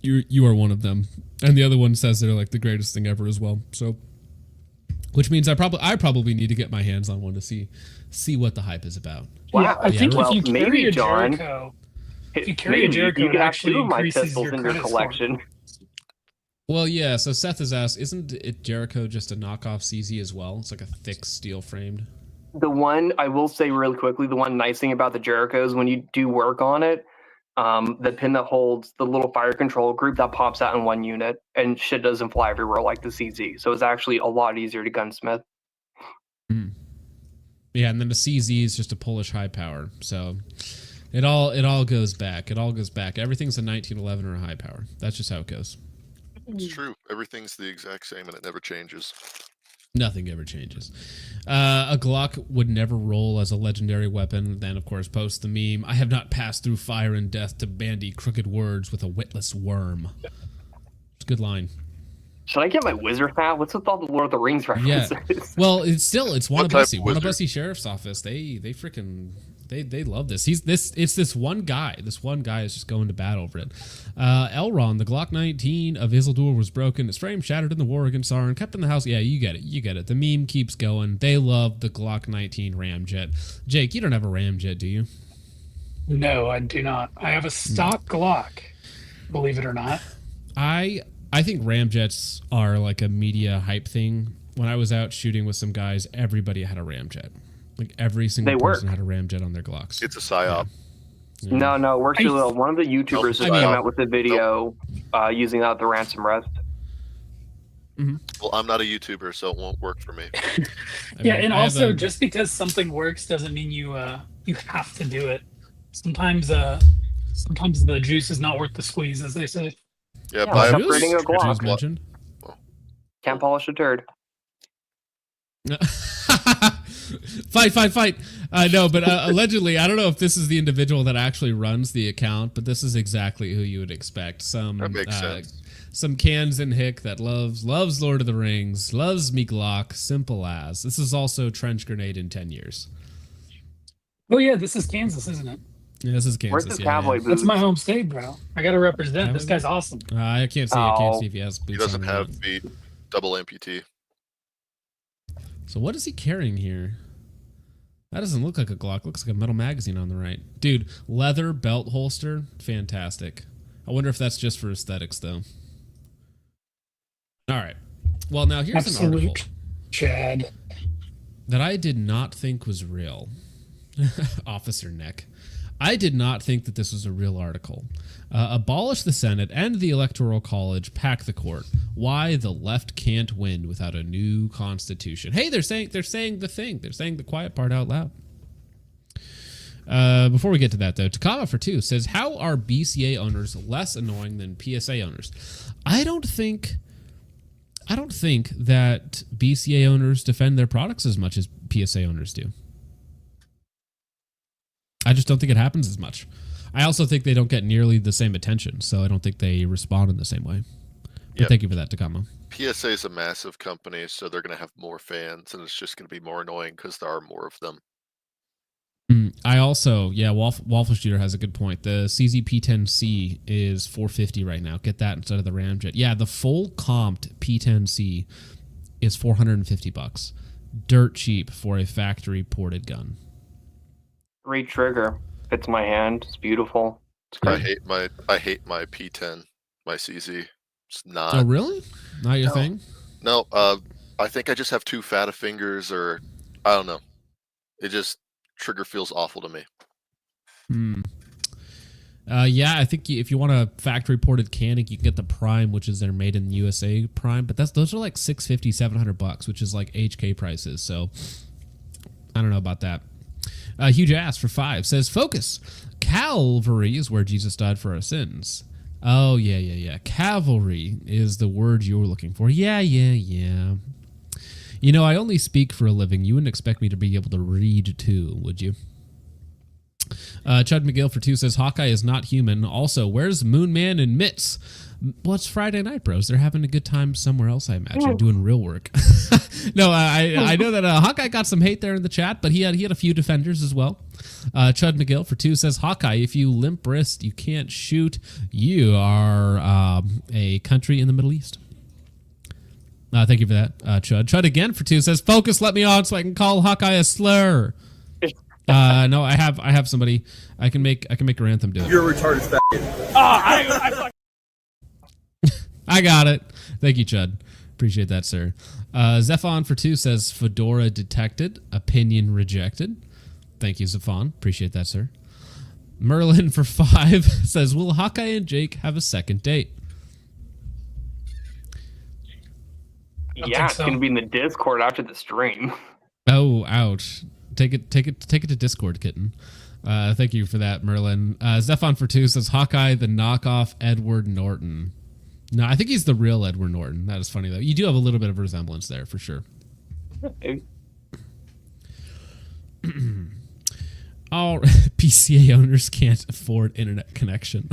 You are one of them. And the other one says they're like the greatest thing ever as well. So, which means I probably need to get my hands on one to see what the hype is about. Wow. Yeah, I think if you carry maybe, a John, Jericho, if you carry a Jericho, you it can have actually 2 of my increases pistols your in your credit score. collection. Well, yeah, so Seth has asked, isn't it Jericho just a knockoff CZ as well? It's like a thick steel framed. The one I will say really quickly, the one nice thing about the Jericho is when you do work on it, the pin that holds the little fire control group that pops out in one unit, and shit doesn't fly everywhere like the CZ. So it's actually a lot easier to gunsmith. Yeah, and then the CZ is just a Polish high power. So it all goes back. It all goes back. Everything's a 1911 or a high power. That's just how it goes. It's true. Everything's the exact same and it never changes. Nothing ever changes. A Glock would never roll as a legendary weapon. Then, of course, post the meme. I have not passed through fire and death to bandy crooked words with a witless worm. It's a good line. Should I get my wizard hat? What's with all the Lord of the Rings references? Yeah. Well, it's Wannabussy. Wannabussy Sheriff's Office. They love this. It's this one guy. This one guy is just going to bat over it. Elrond, the Glock 19 of Isildur was broken. Its frame shattered in the war against Sauron. Kept in the house. Yeah, you get it. The meme keeps going. They love the Glock 19 ramjet. Jake, you don't have a ramjet, do you? No, I do not. I have a stock Glock, believe it or not. I think ramjets are like a media hype thing. When I was out shooting with some guys, everybody had a ramjet. Like every single person had a ramjet on their Glocks. It's a psyop. Yeah. No, it works really well. One of the YouTubers just came out with a video using that the ransom rest. Mm-hmm. Well, I'm not a YouTuber, so it won't work for me. Yeah, and also just because something works doesn't mean you have to do it. Sometimes the juice is not worth the squeeze, as they say. Yeah, like upgrading a Glock. Mentioned. Can't polish a turd. Fight. No, but allegedly, I don't know if this is the individual that actually runs the account, but this is exactly who you would expect. That makes sense. Some Kansan hick that loves Lord of the Rings, loves me Glock, simple as. This is also Trench Grenade in 10 years. Oh yeah, this is Kansas, isn't it? Yeah, this is Kansas. Where's the cowboy boots? That's my home state, bro. I got to represent. This guy's awesome. I can't see. I can't see if he has boots. He doesn't have feet. Double amputee. So what is he carrying here? That doesn't look like a Glock. Looks like a metal magazine on the right. Dude, leather belt holster. Fantastic. I wonder if that's just for aesthetics, though. All right. Well, now here's an article. Chad. That I did not think was real. Officer Nick. I did not think that this was a real article. Abolish the Senate and the Electoral College, pack the court. Why the left can't win without a new constitution. Hey, they're saying the thing. They're saying the quiet part out loud. Before we get to that, though, Takama for 2 says, how are BCA owners less annoying than PSA owners? I don't think that BCA owners defend their products as much as PSA owners do. I just don't think it happens as much. I also think they don't get nearly the same attention, so I don't think they respond in the same way. But thank you for that, Takama. PSA is a massive company, so they're going to have more fans, and it's just going to be more annoying because there are more of them. I also, Waffle Shooter has a good point. The CZ-P10C is $450 right now. Get that instead of the Ramjet. Yeah, the full comped P10C is $450. Dirt cheap for a factory ported gun. Great trigger. Fits my hand. It's beautiful. It's great. I hate my P10, my CZ. It's not. Oh, really? Not your thing? No. I think I just have too fat of fingers, or I don't know. It just trigger feels awful to me. Yeah, I think if you want a factory ported Canik, you can get the Prime, which is their made in the USA Prime, but those are like $650, $700, which is like HK prices. So I don't know about that. Huge Ass for 5 says, focus. Calvary is where Jesus died for our sins. Oh, yeah. Cavalry is the word you were looking for. Yeah. You know, I only speak for a living. You wouldn't expect me to be able to read too, would you? Chud McGill for 2 says, Hawkeye is not human. Also, where's Moon Man and Mitts? Well, it's Friday night, bros. They're having a good time somewhere else, I imagine, doing real work. No, I know that Hawkeye got some hate there in the chat, but he had a few defenders as well. Chud McGill for 2 says, Hawkeye, if you limp wrist, you can't shoot. You are a country in the Middle East. Thank you for that, Chud. Chud again for 2 says, focus, let me on so I can call Hawkeye a slur. No, I have somebody. I can make a anthem do it. You're a retarded faggot. I got it. Thank you, Chud. Appreciate that, sir. Zephon for 2 says Fedora detected, opinion rejected. Thank you, Zephon. Appreciate that, sir. Merlin for 5 says, will Hawkeye and Jake have a second date? Yeah, it's going to be in the Discord after the stream. Oh, ouch. Take it to Discord, kitten. Thank you for that, Merlin. Zephon for 2 says, Hawkeye, the knockoff Edward Norton. No, I think he's the real Edward Norton. That is funny, though. You do have a little bit of resemblance there, for sure. All PCA owners can't afford internet connection.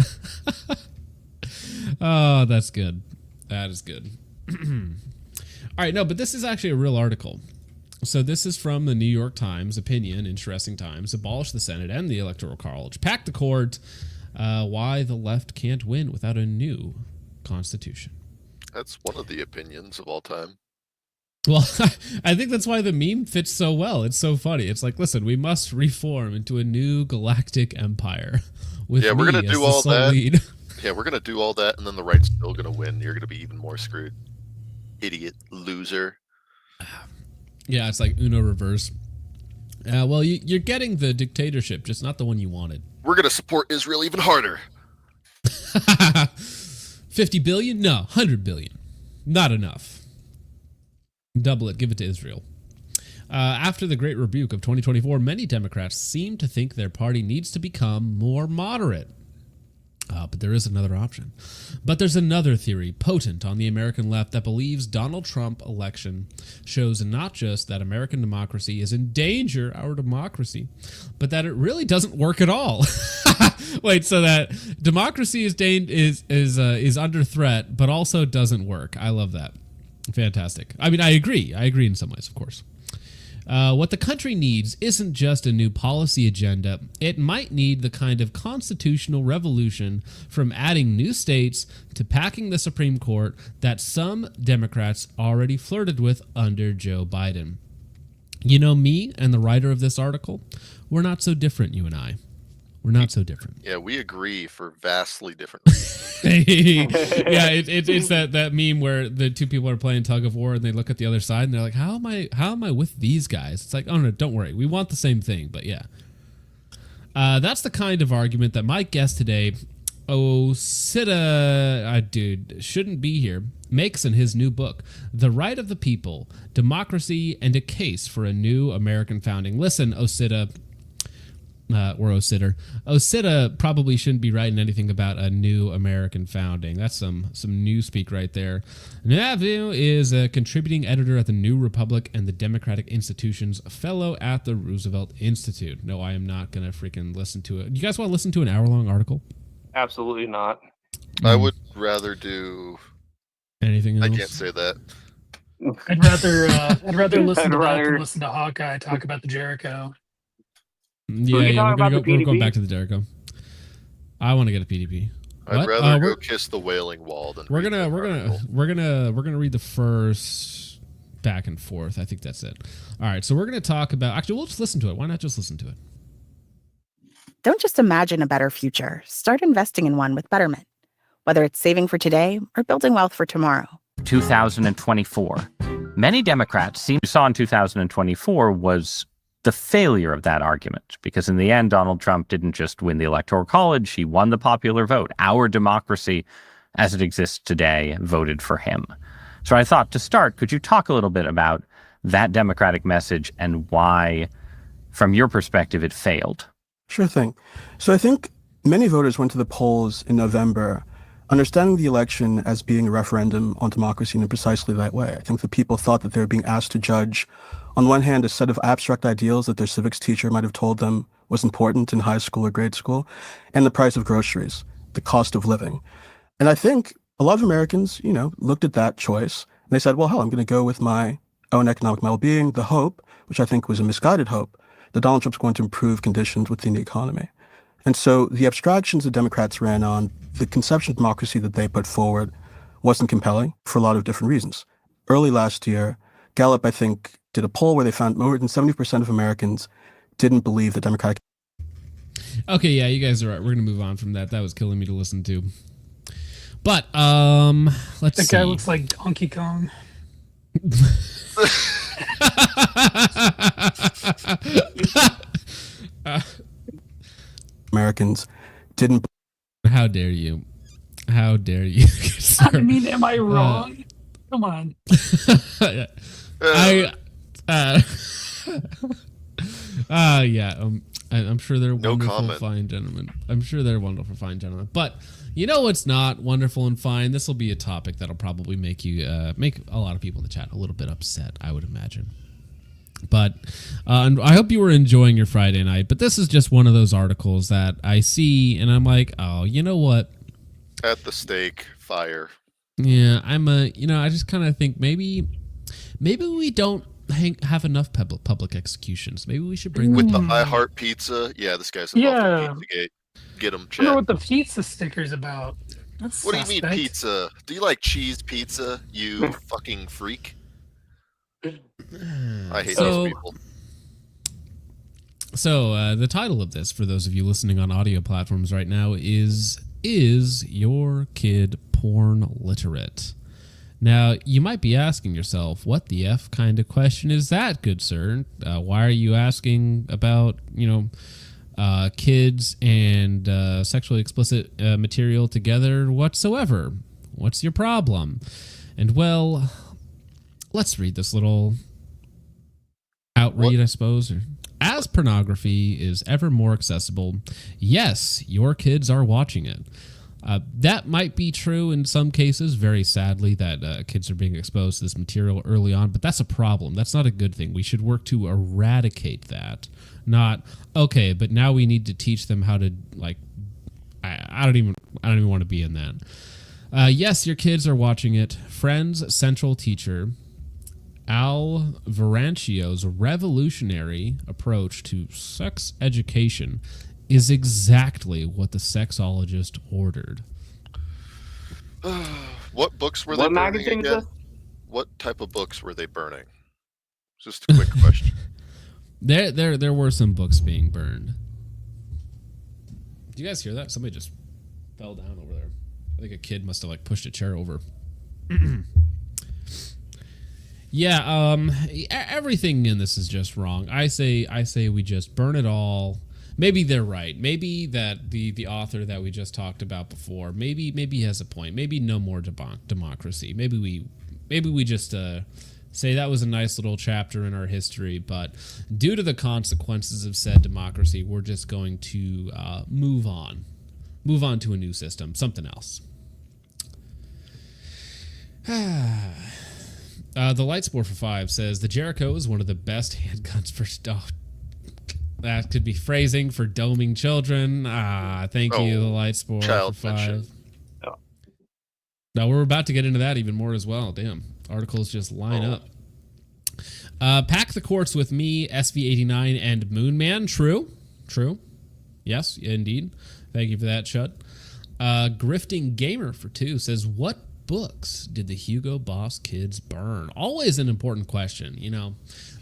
Oh, that's good. That is good. All right, no, but this is actually a real article. So this is from the New York Times, opinion, interesting times. Abolish the Senate and the Electoral College. Pack the court. Why the left can't win without a new constitution. That's one of the opinions of all time. Well, I think that's why the meme fits so well. It's so funny. It's like, listen, we must reform into a new galactic empire. With yeah, we're going to do all that. Lead. Yeah, we're going to do all that, and then the right's still going to win. You're going to be even more screwed. Idiot. Loser. Yeah, it's like Uno reverse. Well, you're getting the dictatorship, just not the one you wanted. We're going to support Israel even harder. 50 billion? No, 100 billion. Not enough. Double it, give it to Israel. After the Great Rebuke of 2024, many Democrats seem to think their party needs to become more moderate. But there is another option. But there's another theory, potent on the American left, that believes Donald Trump election shows not just that American democracy is in danger, our democracy, but that it really doesn't work at all. Wait, so that democracy is under threat, but also doesn't work. I love that. Fantastic. I mean, I agree. I agree in some ways, of course. What the country needs isn't just a new policy agenda. It might need the kind of constitutional revolution from adding new states to packing the Supreme Court that some Democrats already flirted with under Joe Biden. You know, me and the writer of this article, we're not so different, you and I. We're not so different. Yeah, we agree for vastly different reasons. Yeah, it's that meme where the two people are playing tug of war and they look at the other side and they're like, how am I with these guys? It's like, oh no, don't worry. We want the same thing, but yeah. That's the kind of argument that my guest today, dude, shouldn't be here, makes in his new book, The Right of the People, Democracy and a Case for a New American Founding. Listen, Osita, or Ositter. Osita probably shouldn't be writing anything about a new American founding. That's some newspeak right there. Navu is a contributing editor at the New Republic and the Democratic Institutions, a fellow at the Roosevelt Institute. No, I am not going to freaking listen to it. You guys want to listen to an hour-long article? Absolutely not. I would rather do anything else. I can't say that. I'd rather listen to that than listen to Hawkeye talk about the Jericho. Yeah, we're going back to the Jericho. I want to get a PDP. I'd rather go kiss the Wailing Wall than we're gonna read the first back and forth. I think that's it. All right, so we're gonna talk about. Actually, we'll just listen to it. Why not just listen to it? Don't just imagine a better future. Start investing in one with Betterment. Whether it's saving for today or building wealth for tomorrow. 2024. Many Democrats saw in 2024 was the failure of that argument, because in the end, Donald Trump didn't just win the Electoral College, he won the popular vote. Our democracy, as it exists today, voted for him. So I thought, to start, could you talk a little bit about that Democratic message and why, from your perspective, it failed? Sure thing. So I think many voters went to the polls in November understanding the election as being a referendum on democracy in precisely that way. I think the people thought that they were being asked to judge, on one hand, a set of abstract ideals that their civics teacher might have told them was important in high school or grade school, and the price of groceries, the cost of living. And I think a lot of Americans, looked at that choice and they said, well, hell, I'm going to go with my own economic well-being, the hope, which I think was a misguided hope, that Donald Trump's going to improve conditions within the economy. And so the abstractions the Democrats ran on, the conception of democracy that they put forward wasn't compelling for a lot of different reasons. Early last year, Gallup, I think, did a poll where they found more than 70% of Americans didn't believe the Democratic. Okay, yeah, you guys are right. We're going to move on from that. That was killing me to listen to. But, let's see. That guy looks like Donkey Kong. Americans didn't. How dare you? How dare you? I mean, am I wrong? Come on. I'm sure they're No wonderful, comment. fine gentlemen. I'm sure they're wonderful, fine gentlemen. But you know what's not wonderful and fine? This will be a topic that'll probably make a lot of people in the chat a little bit upset, I would imagine. But I hope you were enjoying your Friday night. But this is just one of those articles that I see, and I'm like, oh, you know what? At the stake, fire. Yeah, I just kind of think maybe we don't have enough public executions. Maybe we should bring with the I Heart Pizza. Yeah, this guy's involved in Pizzagate. Get him, I Chad. wonder what the pizza sticker's about. That's What suspect. do you mean pizza? Do you like cheese pizza, you fucking freak? I hate those people. So the title of this, for those of you listening on audio platforms right now, is your kid porn literate? Now, you might be asking yourself, what the F kind of question is that, good sir? Why are you asking about, kids and sexually explicit material together whatsoever? What's your problem? And, well, let's read this little outread, I suppose. As pornography is ever more accessible, yes, your kids are watching it. That might be true in some cases, very sadly, that kids are being exposed to this material early on, but that's a problem. That's not a good thing. We should work to eradicate that. Not, okay, but now we need to teach them how to, I don't even want to be in that. Yes, your kids are watching it. Friends Central teacher Al Verancio's revolutionary approach to sex education is exactly what the sexologist ordered. What books were they burning magazine again? What type of books were they burning? Just a quick question. There were some books being burned. Do you guys hear that? Somebody just fell down over there. I think a kid must have pushed a chair over. Yeah, everything in this is just wrong. I say we just burn it all. Maybe they're right. Maybe that the author that we just talked about before, maybe he has a point. Maybe no more democracy. Maybe we just say that was a nice little chapter in our history, but due to the consequences of said democracy, we're just going to move on to a new system, something else. The Lightspore for 5 says the Jericho is one of the best handguns for stuff. That could be phrasing for doming children. Thank you, the Lightspore for 5. Oh. Now we're about to get into that even more as well. Damn, articles just line up. Pack the courts with me, SV89 and Moonman. True. Yes, indeed. Thank you for that, Chud. Grifting Gamer for 2 says, what books did the Hugo Boss kids burn? Always an important question.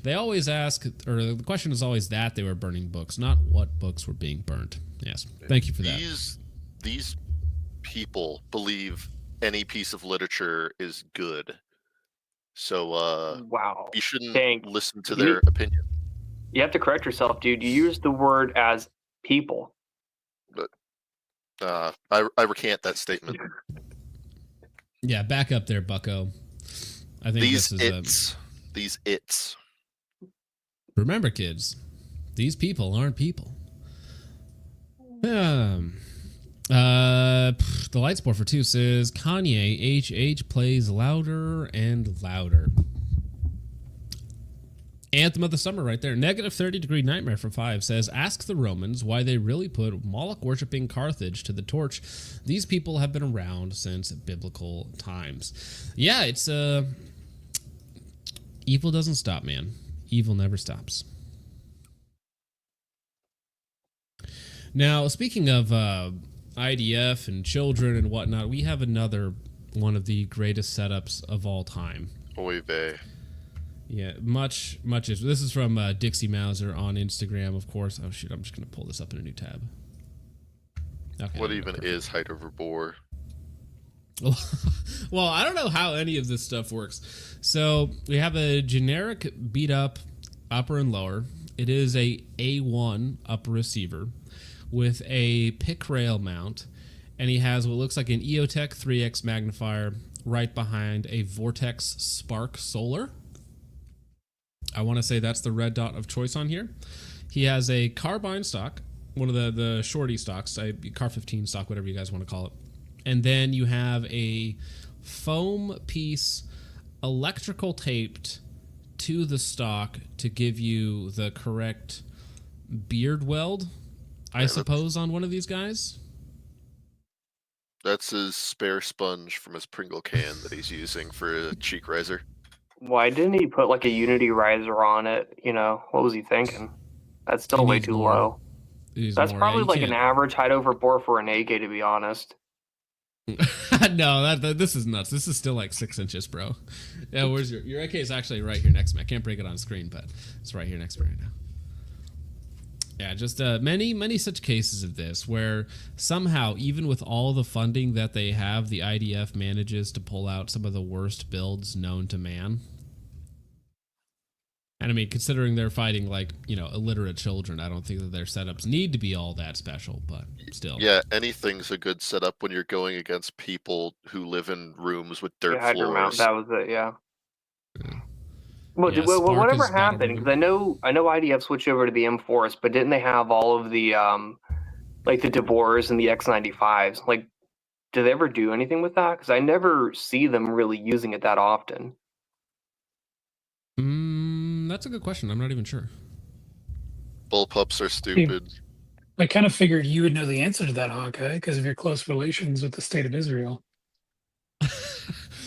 They always ask, or the question is always that they were burning books, not what books were being burnt. Yes, thank you for that. These people believe any piece of literature is good. So wow, you shouldn't listen to their opinion. You have to correct yourself, dude. You use the word as people. But I recant that statement. Yeah, back up there, bucko. I think these its. Remember, kids, these people aren't people. The Lightsport for 2 says Kanye HH plays louder and louder. Anthem of the Summer right there. Negative 30-degree Nightmare for 5 says, ask the Romans why they really put Moloch-worshipping Carthage to the torch. These people have been around since biblical times. Yeah, it's evil doesn't stop, man. Evil never stops. Now, speaking of IDF and children and whatnot, we have another one of the greatest setups of all time. Oy vey. Yeah, much is. This is from Dixie Mauser on Instagram, of course. Oh, shoot, I'm just going to pull this up in a new tab. Okay, what even is height over bore? Well, I don't know how any of this stuff works. So we have a generic beat up upper and lower. It is a A1 upper receiver with a pick rail mount, and he has what looks like an EOTech 3X magnifier right behind a Vortex Spark Solar. I want to say that's the red dot of choice on here. He has a carbine stock, one of the shorty stocks, car 15 stock, whatever you guys want to call it. And then you have a foam piece electrical taped to the stock to give you the correct beard weld, I suppose, on one of these guys. That's his spare sponge from his Pringle can that he's using for a cheek riser. Why didn't he put like a Unity riser on it? You know, what was he thinking? That's still way too low. That's probably like an average height over bore for an AK, to be honest. No, this is nuts. This is still like 6 inches, bro. Yeah, where's your AK? Is actually right here next to me. I can't break it on screen, but it's right here next to me right now. Yeah, just many such cases of this where somehow, even with all the funding that they have, the IDF manages to pull out some of the worst builds known to man. And I mean, considering they're fighting like, illiterate children, I don't think that their setups need to be all that special, but still. Yeah, anything's a good setup when you're going against people who live in rooms with dirt floors. That was it, yeah. Well, whatever happened, because I know IDF switched over to the M4s, but didn't they have all of the like the DeBoers and the X95s? Like, do they ever do anything with that? Because I never see them really using it that often. That's a good question. I'm not even sure. Bullpups are stupid. I kind of figured you would know the answer to that, Hawkeye, because of your close relations with the state of Israel.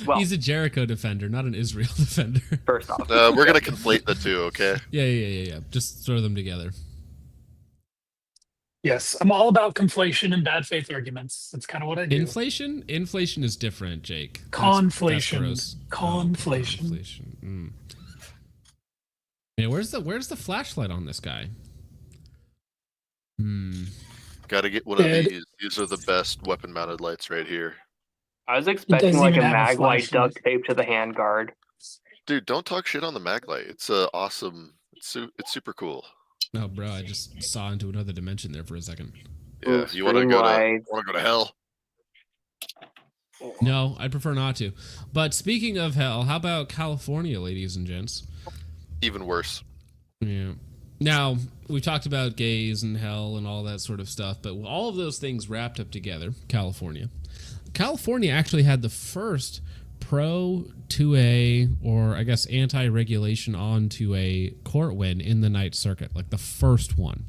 Well, he's a Jericho defender, not an Israel defender. First off, we're gonna conflate the two, okay? Yeah. Just throw them together. Yes, I'm all about conflation and bad faith arguments. That's kind of what I do. Inflation is different, Jake. Conflation. That's Conflation. Conflation. Yeah, where's the flashlight on this guy? Gotta get one of these. These are the best weapon-mounted lights right here. I was expecting like a mag light duct taped to the handguard. Dude, don't talk shit on the mag light. It's awesome. It's super cool. No, bro, I just saw into another dimension there for a second. Yeah, you want to go to hell? No, I'd prefer not to. But speaking of hell, how about California, ladies and gents? Even worse. Yeah. Now, we've talked about gays and hell and all that sort of stuff, but all of those things wrapped up together, California actually had the first pro 2A, or I guess anti-regulation on 2A court win in the Ninth Circuit, like the first one.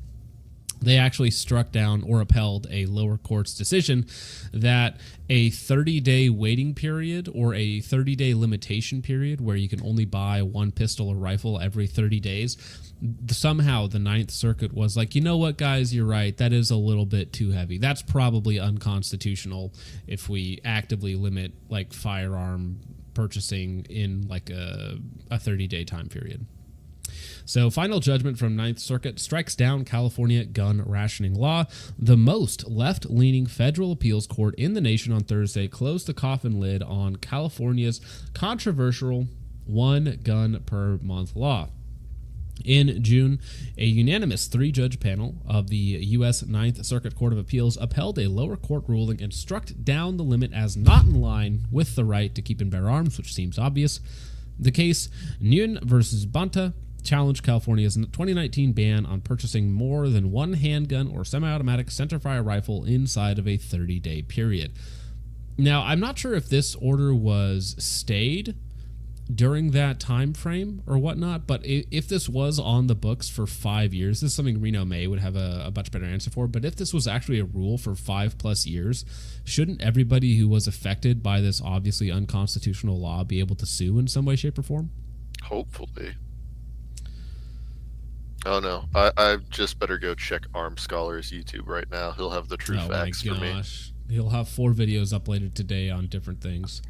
They actually struck down or upheld a lower court's decision that a 30-day waiting period or a 30-day limitation period where you can only buy one pistol or rifle every 30 days, somehow the Ninth Circuit was like, you know what, guys, you're right. That is a little bit too heavy. That's probably unconstitutional if we actively limit like firearm purchasing in like a 30-day time period. So final judgment from Ninth Circuit strikes down California gun rationing law. The most left-leaning federal appeals court in the nation on Thursday closed the coffin lid on California's controversial one gun per month law. In June, a unanimous 3-judge panel of the U.S. Ninth Circuit Court of Appeals upheld a lower court ruling and struck down the limit as not in line with the right to keep and bear arms, which seems obvious. The case, Nguyen versus Banta, challenged California's 2019 ban on purchasing more than one handgun or semi-automatic centerfire rifle inside of a 30-day period. Now, I'm not sure if this order was stayed during that time frame or whatnot, but if this was on the books for 5 years, this is something Reno May would have a much better answer for, but if this was actually a rule for 5+ years, shouldn't everybody who was affected by this obviously unconstitutional law be able to sue in some way, shape, or form? Hopefully. Oh no, I just better go check Arm Scholar's YouTube right now. He'll have the true facts for me. He'll have 4 videos uploaded today on different things.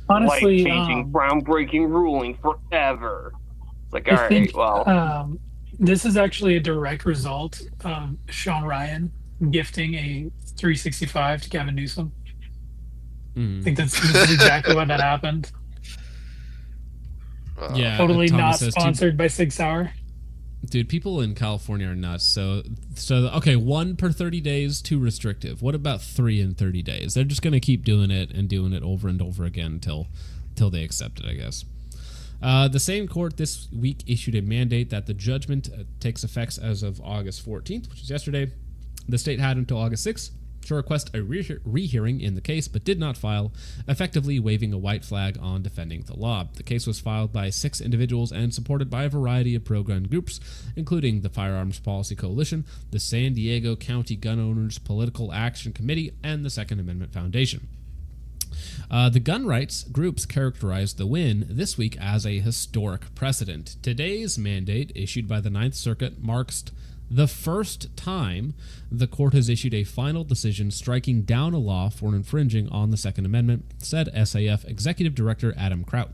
Honestly, life-changing, groundbreaking ruling forever. It's like, all right, well. This is actually a direct result of Sean Ryan gifting a 365 to Gavin Newsom. I think that's exactly what that happened. Yeah, totally Thomas not says, sponsored by Sig Sauer. Dude, people in California are nuts. So okay, 1 per 30 days, too restrictive. What about 3 in 30 days? They're just going to keep doing it over and over again until they accept it, I guess. The same court this week issued a mandate that the judgment takes effect as of August 14th, which is yesterday. The state had until August 6th to request a rehearing in the case, but did not file, effectively waving a white flag on defending the law. The case was filed by 6 individuals and supported by a variety of pro-gun groups, including the Firearms Policy Coalition, the San Diego County Gun Owners Political Action Committee, and the Second Amendment Foundation. The gun rights groups characterized the win this week as a historic precedent. Today's mandate, issued by the Ninth Circuit, marks the first time the court has issued a final decision striking down a law for infringing on the Second Amendment, said SAF Executive Director Adam Kraut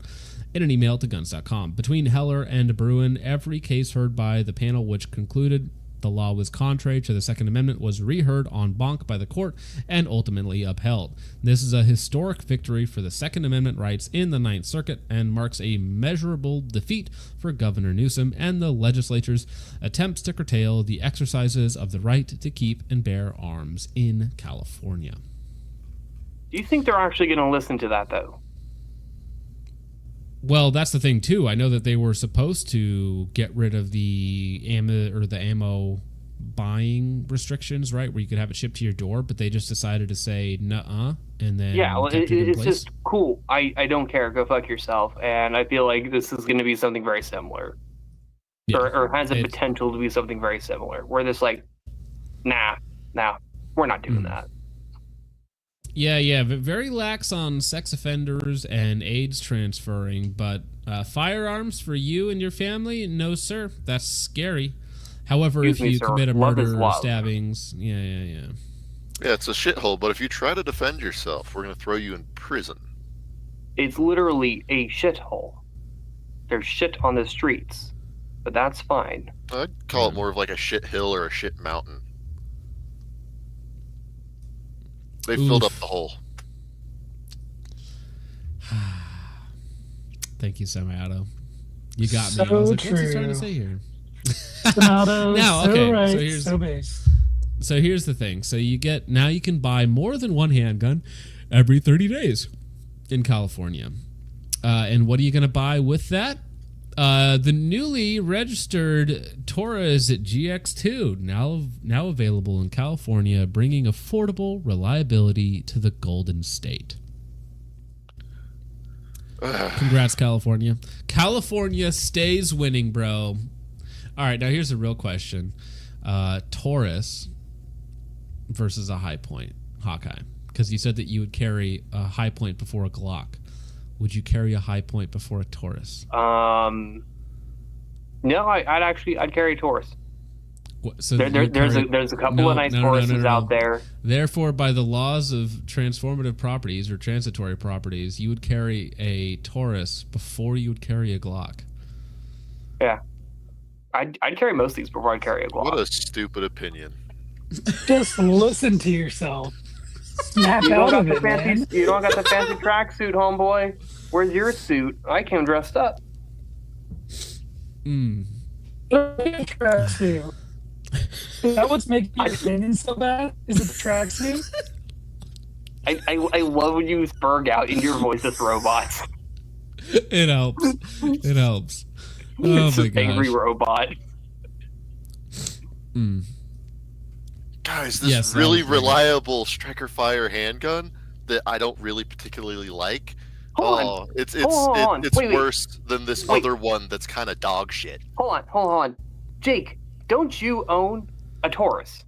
in an email to Guns.com. Between Heller and Bruin, every case heard by the panel which concluded the law was contrary to the Second Amendment was reheard en banc by the court and ultimately upheld. This is a historic victory for the Second Amendment rights in the Ninth Circuit and marks a measurable defeat for Governor Newsom and the legislature's attempts to curtail the exercises of the right to keep and bear arms in California. Do you think they're actually going to listen to that, though? Well, that's the thing too. I know that they were supposed to get rid of the ammo buying restrictions, right, where you could have it shipped to your door, but they just decided to say nuh-uh, and then it's just cool. I don't care. Go fuck yourself. And I feel like this is going to be something very similar, or has a potential to be something very similar. Where this nah, we're not doing that. Yeah, but very lax on sex offenders and AIDS transferring, but firearms for you and your family, no sir, that's scary. However, if you commit a murder or stabbings, yeah. Yeah, it's a shithole, but if you try to defend yourself, we're going to throw you in prison. It's literally a shithole. There's shit on the streets, but that's fine. I'd call it more of like a shit hill or a shit mountain. They filled up the hole. Thank you, Semi-Auto. You got so me. I was like, true. what's he trying to say here? Now, okay, right, so here's so base. So here's the thing. So you can buy more than one handgun every 30 days in California. And what are you going to buy with that? The newly registered Taurus GX2, now available in California, bringing affordable reliability to the Golden State. Congrats, California. California stays winning, bro. All right, now here's a real question. Taurus versus a high point, Hawkeye. Because you said that you would carry a high point before a Glock. Would you carry a high point before a Taurus? No, I'd carry a Taurus. So there's a couple of nice Tauruses out there. Therefore, by the laws of transformative properties or transitory properties, you would carry a Taurus before you would carry a Glock. Yeah, I'd carry most of these before I'd carry a Glock. What a stupid opinion. Just listen to yourself. Snap out of it, man. You don't got the fancy tracksuit, homeboy. Where's your suit? I came dressed up. Tracksuit. Is that what's making your opinion so bad? Is it the tracksuit? I love when you use Berg out in your voice as robots. It helps. It helps. Oh it's my an gosh. angry robot. Guys, this really reliable striker fire handgun that I don't really particularly like. It's worse than this other one that's kind of dog shit. Hold on. Jake, don't you own a Taurus?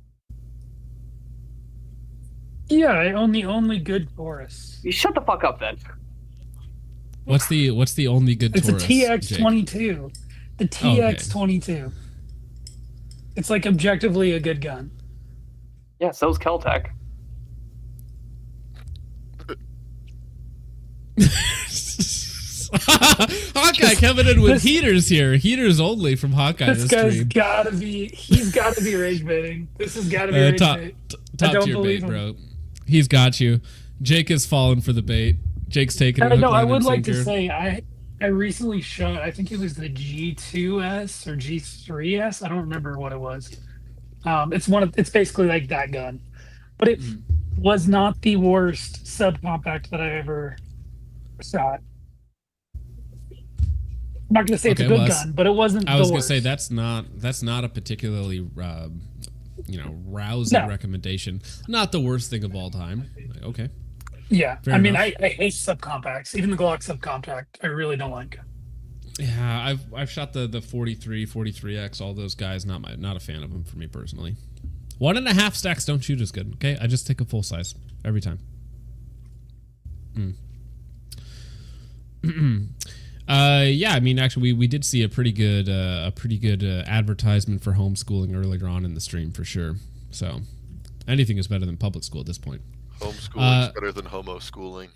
Yeah, I own the only good Taurus. You shut the fuck up then. What's the only good Taurus? Taurus? It's a TX22. The TX22. It's like objectively a good gun. Yeah, so's Keltec. Hawkeye coming in with heaters here. Heaters only from Hawkeye this guy's stream. He's got to be rage baiting. This has got to be rage bait. Top tier bait, bro. He's got you. Jake has fallen for the bait. Jake's taking it. No, I would like to say I recently shot. I think it was the G2S or G3S. I don't remember what it was. It's basically like that gun, but it was not the worst subcompact that I ever shot. I'm not gonna say it's a good gun, but it wasn't. I was gonna say that's not a particularly rousing recommendation. Not the worst thing of all time. Okay. Yeah, Fair I mean, enough. I hate subcompacts. Even the Glock subcompact, I really don't like. Yeah, I've shot the 43, 43X, all those guys. Not a fan of them for me personally. 1.5 stacks don't shoot as good. Okay, I just take a full size every time. Yeah, I mean, actually, we did see a pretty good advertisement for homeschooling earlier on in the stream for sure. So anything is better than public school at this point. Homeschooling is better than homo-schooling.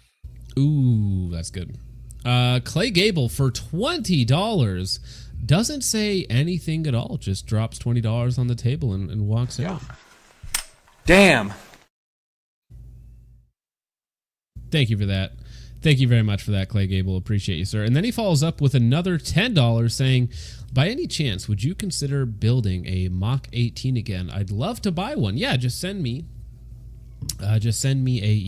Ooh, that's good. Clay Gable for $20 doesn't say anything at all. Just drops $20 on the table and walks out. Damn. Thank you for that. Thank you very much for that, Clay Gable. Appreciate you, sir. And then he follows up with another $10 saying, by any chance, would you consider building a Mach 18 again? I'd love to buy one. Yeah, just send me a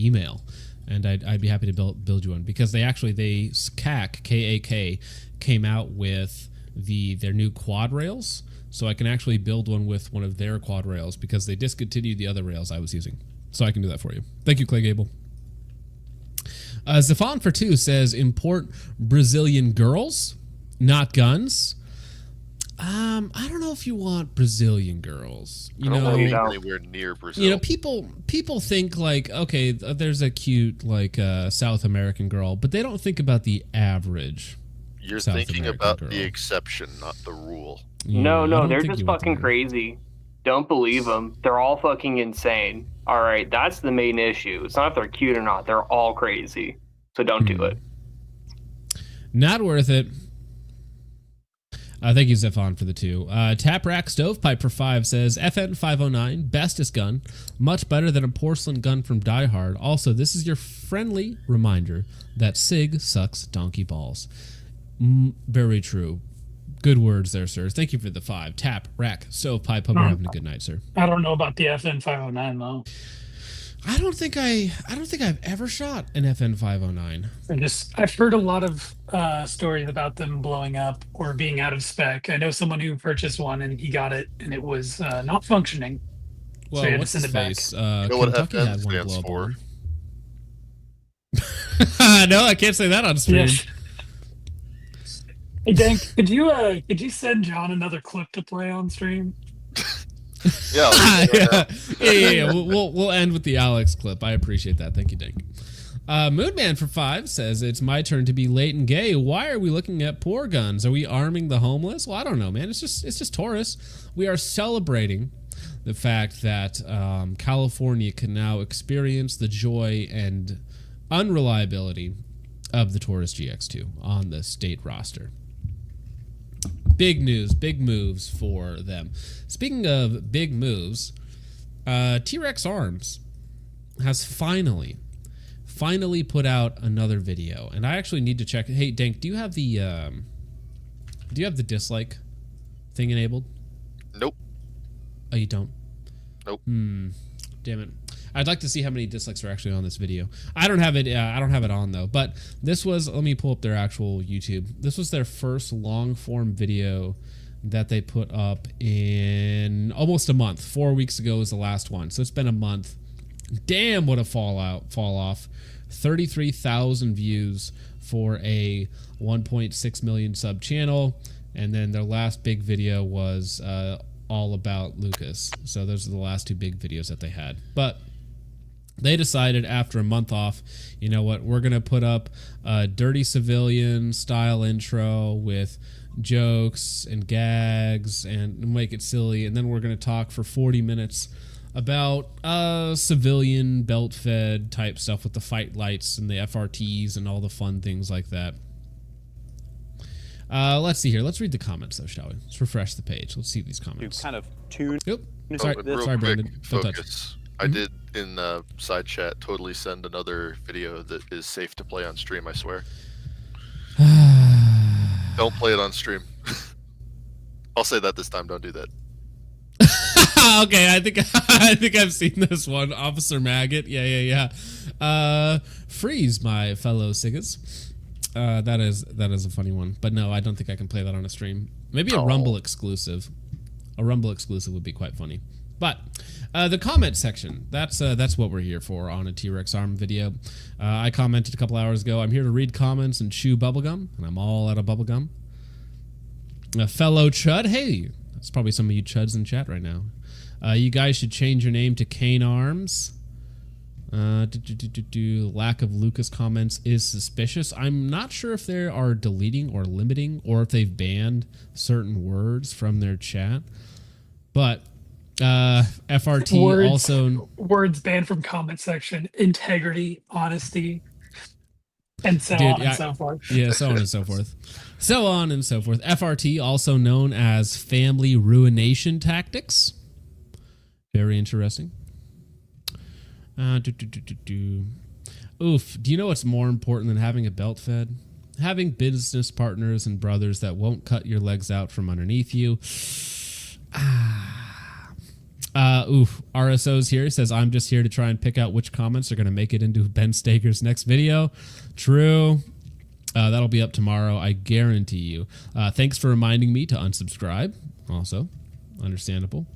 email, and I'd be happy to build you one, because CAC K-A-K came out with their new quad rails, so I can actually build one with one of their quad rails because they discontinued the other rails I was using. So I can do that for you. Thank you, Clay Gable. Zafon for 2 says import Brazilian girls, not guns. I don't know if you want Brazilian girls. You know, anywhere near Brazil. You know, people think like, okay, there's a cute like South American girl, but they don't think about the average. You're South thinking American about girl. the exception, not the rule. Yeah, No, they're just fucking crazy. Don't believe them. They're all fucking insane. All right, that's the main issue. It's not if they're cute or not. They're all crazy. So don't do it. Not worth it. Thank you, Zephan, for the 2. Tap Rack Stovepipe for 5 says, FN 509, bestest gun. Much better than a porcelain gun from Die Hard. Also, this is your friendly reminder that SIG sucks donkey balls. Very true. Good words there, sir. Thank you for the 5. Tap Rack Stovepipe. Hope you're having a good night, sir. I don't know about the FN 509 though. I don't think I've ever shot an FN 509. I've heard a lot of stories about them blowing up or being out of spec. I know someone who purchased one and he got it and it was not functioning. Well, so he had to what's send his it back. face? You know what Kentucky FN had one stands blow up for? on. No, I can't say that on stream. Yes. Hey Dank, could you send John another clip to play on stream? Yeah. We'll end with the Alex clip. I appreciate that. Thank you, Dink. Moonman for 5 says, it's my turn to be late and gay. Why are we looking at poor guns? Are we arming the homeless? Well, I don't know, man. It's just Taurus. We are celebrating the fact that California can now experience the joy and unreliability of the Taurus GX2 on the state roster. Big news, big moves for them. Speaking of big moves, T-Rex Arms has finally put out another video, and I actually need to check. Hey, Dank, do you have the dislike thing enabled? Nope. Oh, you don't? Nope. Damn it. I'd like to see how many dislikes are actually on this video. I don't have it on though. But this was, let me pull up their actual YouTube. This was their first long form video that they put up in almost a month. 4 weeks ago was the last one. So it's been a month. Damn, what a fall off. 33,000 views for a 1.6 million sub channel. And then their last big video was all about Lucas. So those are the last 2 big videos that they had. But they decided after a month off, you know what, we're going to put up a Dirty Civilian style intro with jokes and gags and make it silly. And then we're going to talk for 40 minutes about civilian belt-fed type stuff with the fight lights and the FRTs and all the fun things like that. Let's see here. Let's read the comments, though, shall we? Let's refresh the page. Let's see these comments. To kind of tune. Yep. Oh, Sorry, real Brandon. quick, Don't touch. focus. I did in side chat totally send another video that is safe to play on stream, I swear. Don't play it on stream. I'll say that this time, don't do that. Okay, I think I've seen this one. Officer Maggot. Yeah. Freeze, my fellow Siggers. That is a funny one. But no, I don't think I can play that on a stream. Maybe a Rumble exclusive. A Rumble exclusive would be quite funny. But the comment section, that's what we're here for on a T-Rex arm video. I commented a couple hours ago, I'm here to read comments and chew bubblegum, and I'm all out of bubblegum. A fellow Chud, hey, that's probably some of you Chuds in chat right now. You guys should change your name to Kane Arms. Lack of Lucas comments is suspicious. I'm not sure if they are deleting or limiting, or if they've banned certain words from their chat. But FRT also words banned from comment section: integrity, honesty, and so on and so forth. Yeah, so on and so forth. So on and so forth. FRT, also known as family ruination tactics. Very interesting. Oof. Do you know what's more important than having a belt fed? Having business partners and brothers that won't cut your legs out from underneath you. RSO's here. He says, I'm just here to try and pick out which comments are going to make it into Ben Staker's next video. True. That'll be up tomorrow, I guarantee you. Thanks for reminding me to unsubscribe. Also, understandable.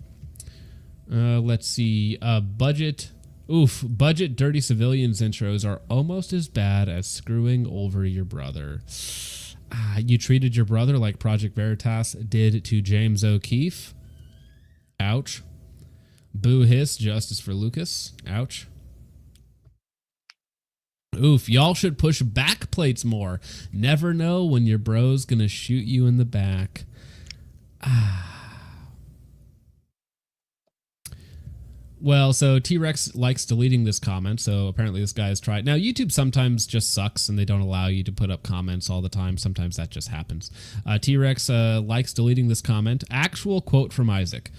Let's see. Budget Dirty Civilians intros are almost as bad as screwing over your brother. You treated your brother like Project Veritas did to James O'Keefe. Ouch. Boo hiss, justice for Lucas. Ouch. Oof, y'all should push back plates more. Never know when your bro's gonna shoot you in the back. Well, so T-Rex likes deleting this comment, so apparently this guy has tried. Now, YouTube sometimes just sucks and they don't allow you to put up comments all the time. Sometimes that just happens. T-Rex likes deleting this comment. Actual quote from Isaac.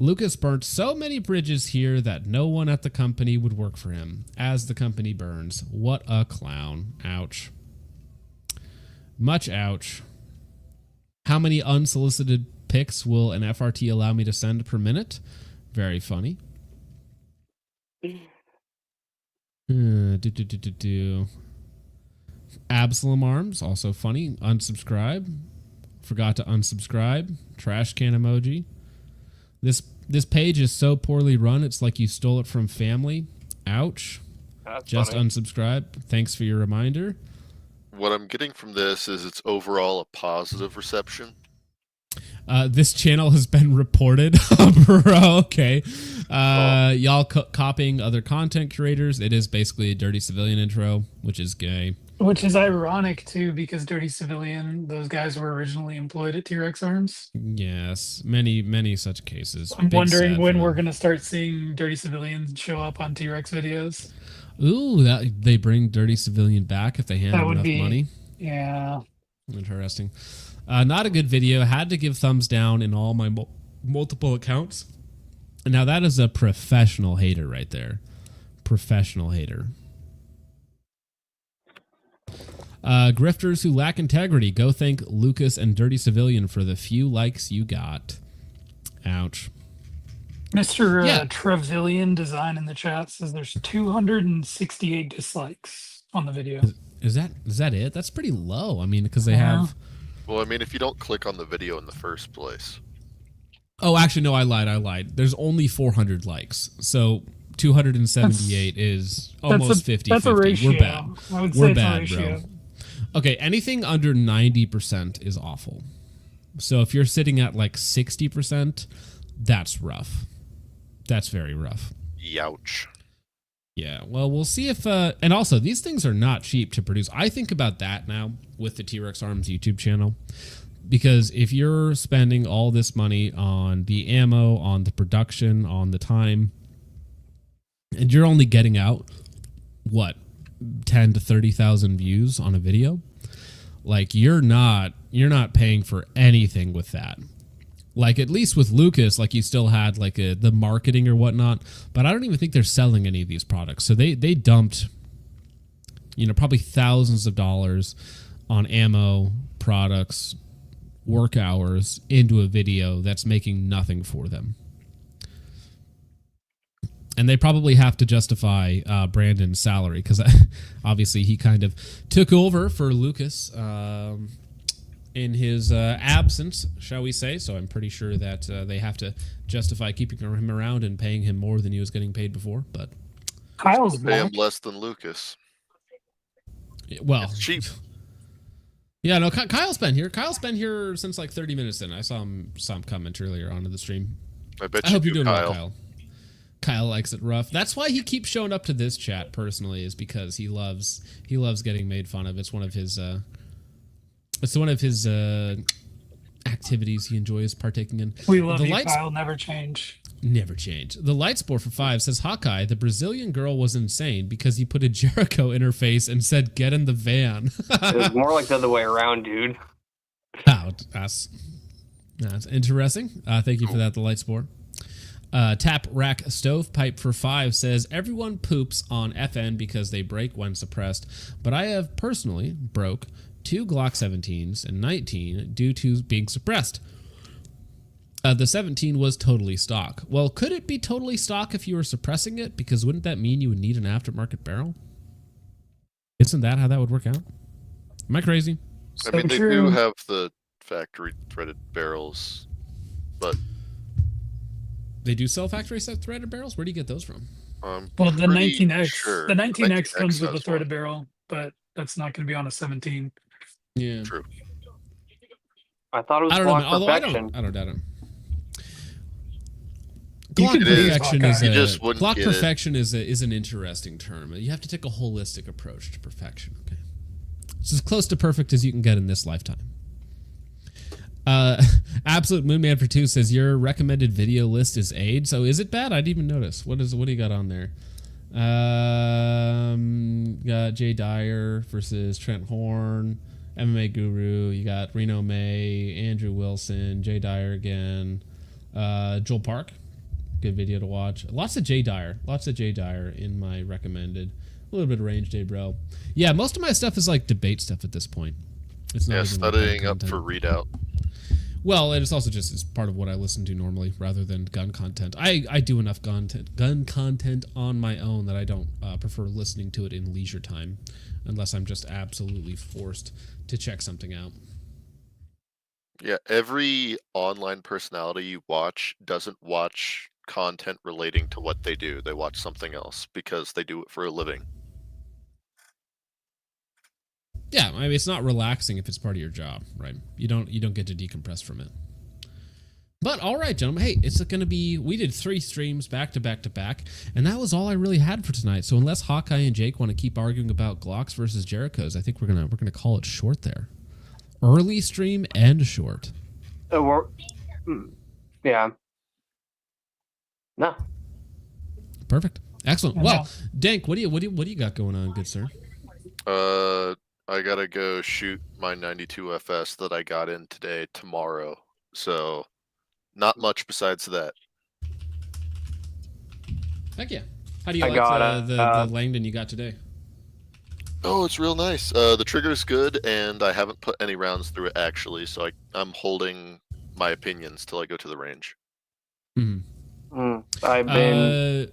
Lucas burnt so many bridges here that no one at the company would work for him. As the company burns. What a clown. Ouch. Much ouch. How many unsolicited pics will an FRT allow me to send per minute? Very funny. Absalom Arms, also funny. Unsubscribe. Forgot to unsubscribe. Trash can emoji. This page is so poorly run, it's like you stole it from family. Ouch. That's just funny. unsubscribe. Thanks for your reminder. What I'm getting from this is it's overall a positive reception. This channel has been reported. Bro, okay. Y'all copying other content creators. It is basically a Dirty Civilian intro, which is gay. Which is ironic, too, because Dirty Civilian, those guys were originally employed at T-Rex Arms. Yes, many such cases. I'm Big wondering sad when for we're them. going to start seeing Dirty Civilians show up on T-Rex videos. Ooh, that they bring Dirty Civilian back if they hand That him would enough be- money. Yeah. Interesting. Not a good video. Had to give thumbs down in all my multiple accounts. Now that is a professional hater right there. Professional hater. Grifters who lack integrity. Go thank Lucas and Dirty Civilian for the few likes you got. Ouch. Mr. Yeah. Trevillian Design in the chat says there's 268 dislikes on the video. Is that it? That's pretty low. I mean, because they Yeah. have... Well, I mean, if you don't click on the video in the first place. Oh, actually, no, I lied. There's only 400 likes. So 278 is almost 50-50. That's a ratio. We're bad. I would say We're it's a bad, ratio. bro. Okay, anything under 90% is awful. So if you're sitting at like 60%, that's rough. That's very rough. Youch. Yeah, well, we'll see if... and also, these things are not cheap to produce. I think about that now with the T-Rex Arms YouTube channel. Because if you're spending all this money on the ammo, on the production, on the time, and you're only getting out, what, 10 to 30,000 views on a video? Like, you're not paying for anything with that. Like, at least with Lucas, like, you still had like the marketing or whatnot, but I don't even think they're selling any of these products. So they dumped, probably thousands of dollars on ammo, products, work hours into a video that's making nothing for them. And they probably have to justify Brandon's salary because obviously he kind of took over for Lucas in his absence, shall we say. So I'm pretty sure that they have to justify keeping him around and paying him more than he was getting paid before. But Kyle's pay him back. less than Lucas. Well, it's cheap. Yeah, no, Kyle's been here. Kyle's been here since like 30 minutes in. I saw him comment earlier onto the stream. I hope you're doing well, Kyle. Kyle likes it rough. That's why he keeps showing up to this chat personally, is because he loves getting made fun of. It's one of his activities he enjoys partaking in. We love you, Kyle. Never change. Never change. The Lightspore for 5 says, Hawkeye, the Brazilian girl was insane because he put a Jericho in her face and said, "Get in the van." It was more like the other way around, dude. Oh, that's interesting. Thank you for that, the Lightspore. Tap Rack Stovepipe for 5 says, everyone poops on FN because they break when suppressed, but I have personally broke 2 Glock 17s and 19 due to being suppressed. The 17 was totally stock. Well, could it be totally stock if you were suppressing it? Because wouldn't that mean you would need an aftermarket barrel? Isn't that how that would work out? Am I crazy? I mean, they do have the factory threaded barrels, but they do sell factory set threaded barrels. Where do you get those from? Well, the 19X, sure. the 19X comes with a has threaded one. barrel, but that's not going to be on a 17. Yeah, true. I thought it was I don't know, Glock although Perfection. I don't doubt it. Glock Perfection Glock Perfection is an interesting term. You have to take a holistic approach to perfection. Okay, it's as close to perfect as you can get in this lifetime. Absolute Moonman for 2 says your recommended video list is aid. So is it bad? I didn't even notice. What do you got on there? Got Jay Dyer versus Trent Horn, MMA Guru. You got Reno May, Andrew Wilson, Jay Dyer again, Joel Park. Good video to watch. Lots of Jay Dyer in my recommended. A little bit of range day, bro. Yeah, most of my stuff is like debate stuff at this point. It's not studying up for readout. Well, and it's also just as part of what I listen to normally rather than gun content. I do enough gun content on my own that I don't prefer listening to it in leisure time unless I'm just absolutely forced to check something out. Yeah, every online personality you watch doesn't watch content relating to what they do. They watch something else because they do it for a living. Yeah, I mean, it's not relaxing if it's part of your job, right? You don't get to decompress from it. But all right, gentlemen, hey, it's going to be, we did 3 streams back to back to back, and that was all I really had for tonight. So unless Hawkeye and Jake want to keep arguing about Glocks versus Jerichos, I think we're gonna call it short there. Early stream and short. Yeah. No. Perfect. Excellent. Well, Dank, what do you got going on, good sir? I gotta go shoot my 92 FS that I got in today tomorrow. So not much besides that. Heck yeah. How do you like the Langdon you got today? Oh, it's real nice. The trigger's good, and I haven't put any rounds through it actually, so I'm holding my opinions till I go to the range. I've been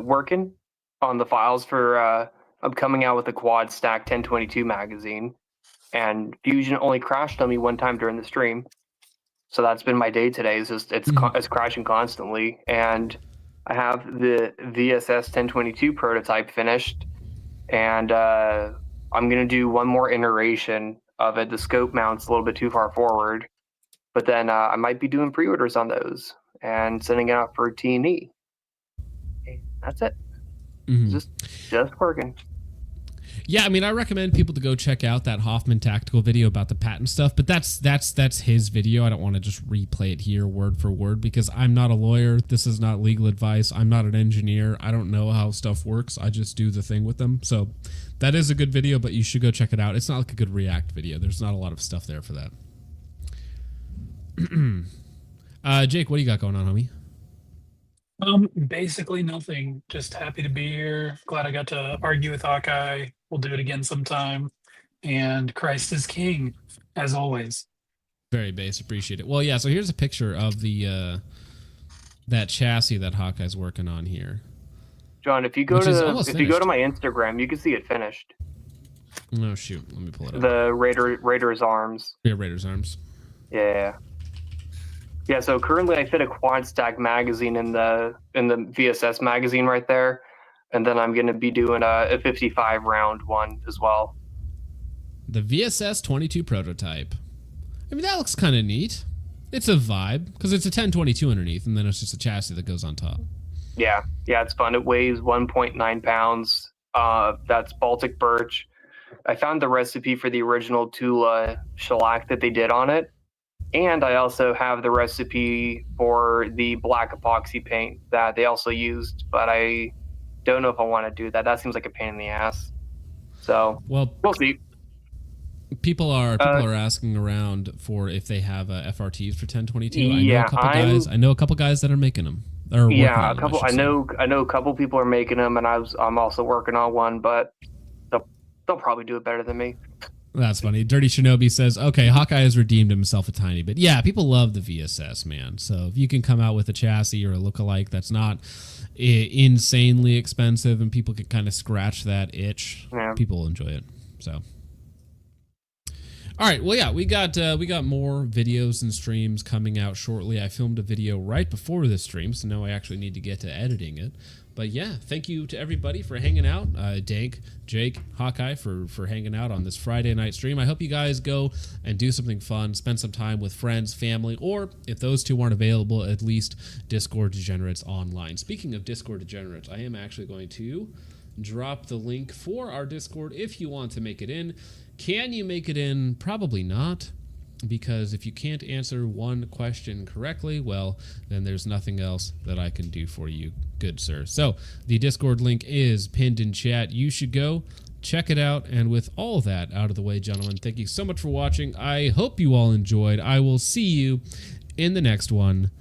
working on the files for I'm coming out with a quad stack 1022 magazine, and Fusion only crashed on me one time during the stream, so that's been my day today. It's crashing constantly, and I have the VSS 1022 prototype finished, and I'm gonna do one more iteration of it. The scope mount's a little bit too far forward, but then I might be doing pre-orders on those and sending it out for T&E. That's it. Just working. Yeah, I mean, I recommend people to go check out that Hoffman tactical video about the patent stuff, but that's his video. I don't want to just replay it here word for word because I'm not a lawyer. This is not legal advice. I'm not an engineer. I don't know how stuff works. I just do the thing with them. So that is a good video, but you should go check it out. It's not like a good React video. There's not a lot of stuff there for that. Jake, what do you got going on, homie? Basically nothing. Just happy to be here. Glad I got to argue with Hawkeye. We'll do it again sometime. And Christ is King, as always. Very base, appreciate it. Well, yeah, so here's a picture of the that chassis that Hawkeye's working on here. John, if you go to my Instagram, you can see it finished. Oh shoot, let me pull it up. The Raider's arms. Yeah, Raider's arms. Yeah. Yeah, so currently I fit a quad stack magazine in the VSS magazine right there, and then I'm going to be doing a 55 round one as well. The VSS 22 prototype. I mean, that looks kind of neat. It's a vibe because it's a 1022 underneath, and then it's just a chassis that goes on top. Yeah, it's fun. It weighs 1.9 pounds. That's Baltic birch. I found the recipe for the original Tula shellac that they did on it. And I also have the recipe for the black epoxy paint that they also used, but I don't know if I want to do that. That seems like a pain in the ass. So, we'll see. People are asking around for if they have FRTs for 1022. I know a couple guys that are making them. Yeah, a couple. I know a couple people are making them, and I'm also working on one, but they'll probably do it better than me. That's funny. Dirty Shinobi says, okay, Hawkeye has redeemed himself a tiny bit. Yeah, people love the VSS, man. So if you can come out with a chassis or a lookalike that's not insanely expensive and people can kind of scratch that itch, people will enjoy it. So, all right. Well, yeah, we got more videos and streams coming out shortly. I filmed a video right before this stream, so now I actually need to get to editing it. But yeah, thank you to everybody for hanging out. Dank, Jake, Hawkeye for hanging out on this Friday night stream. I hope you guys go and do something fun, spend some time with friends, family, or if those two aren't available, at least Discord Degenerates online. Speaking of Discord Degenerates, I am actually going to drop the link for our Discord if you want to make it in. Can you make it in? Probably not. Because if you can't answer one question correctly, well, then there's nothing else that I can do for you, good sir. So the Discord link is pinned in chat. You should go check it out. And with all that out of the way, gentlemen, thank you so much for watching. I hope you all enjoyed. I will see you in the next one.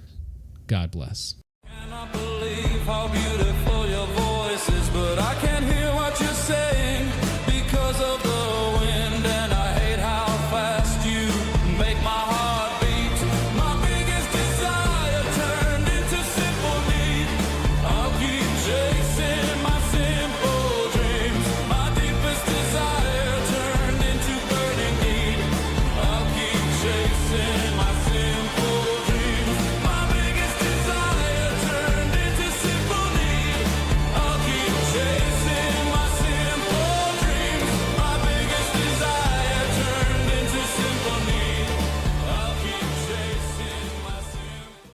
God bless. Cannot believe how beautiful your voice is, but I can't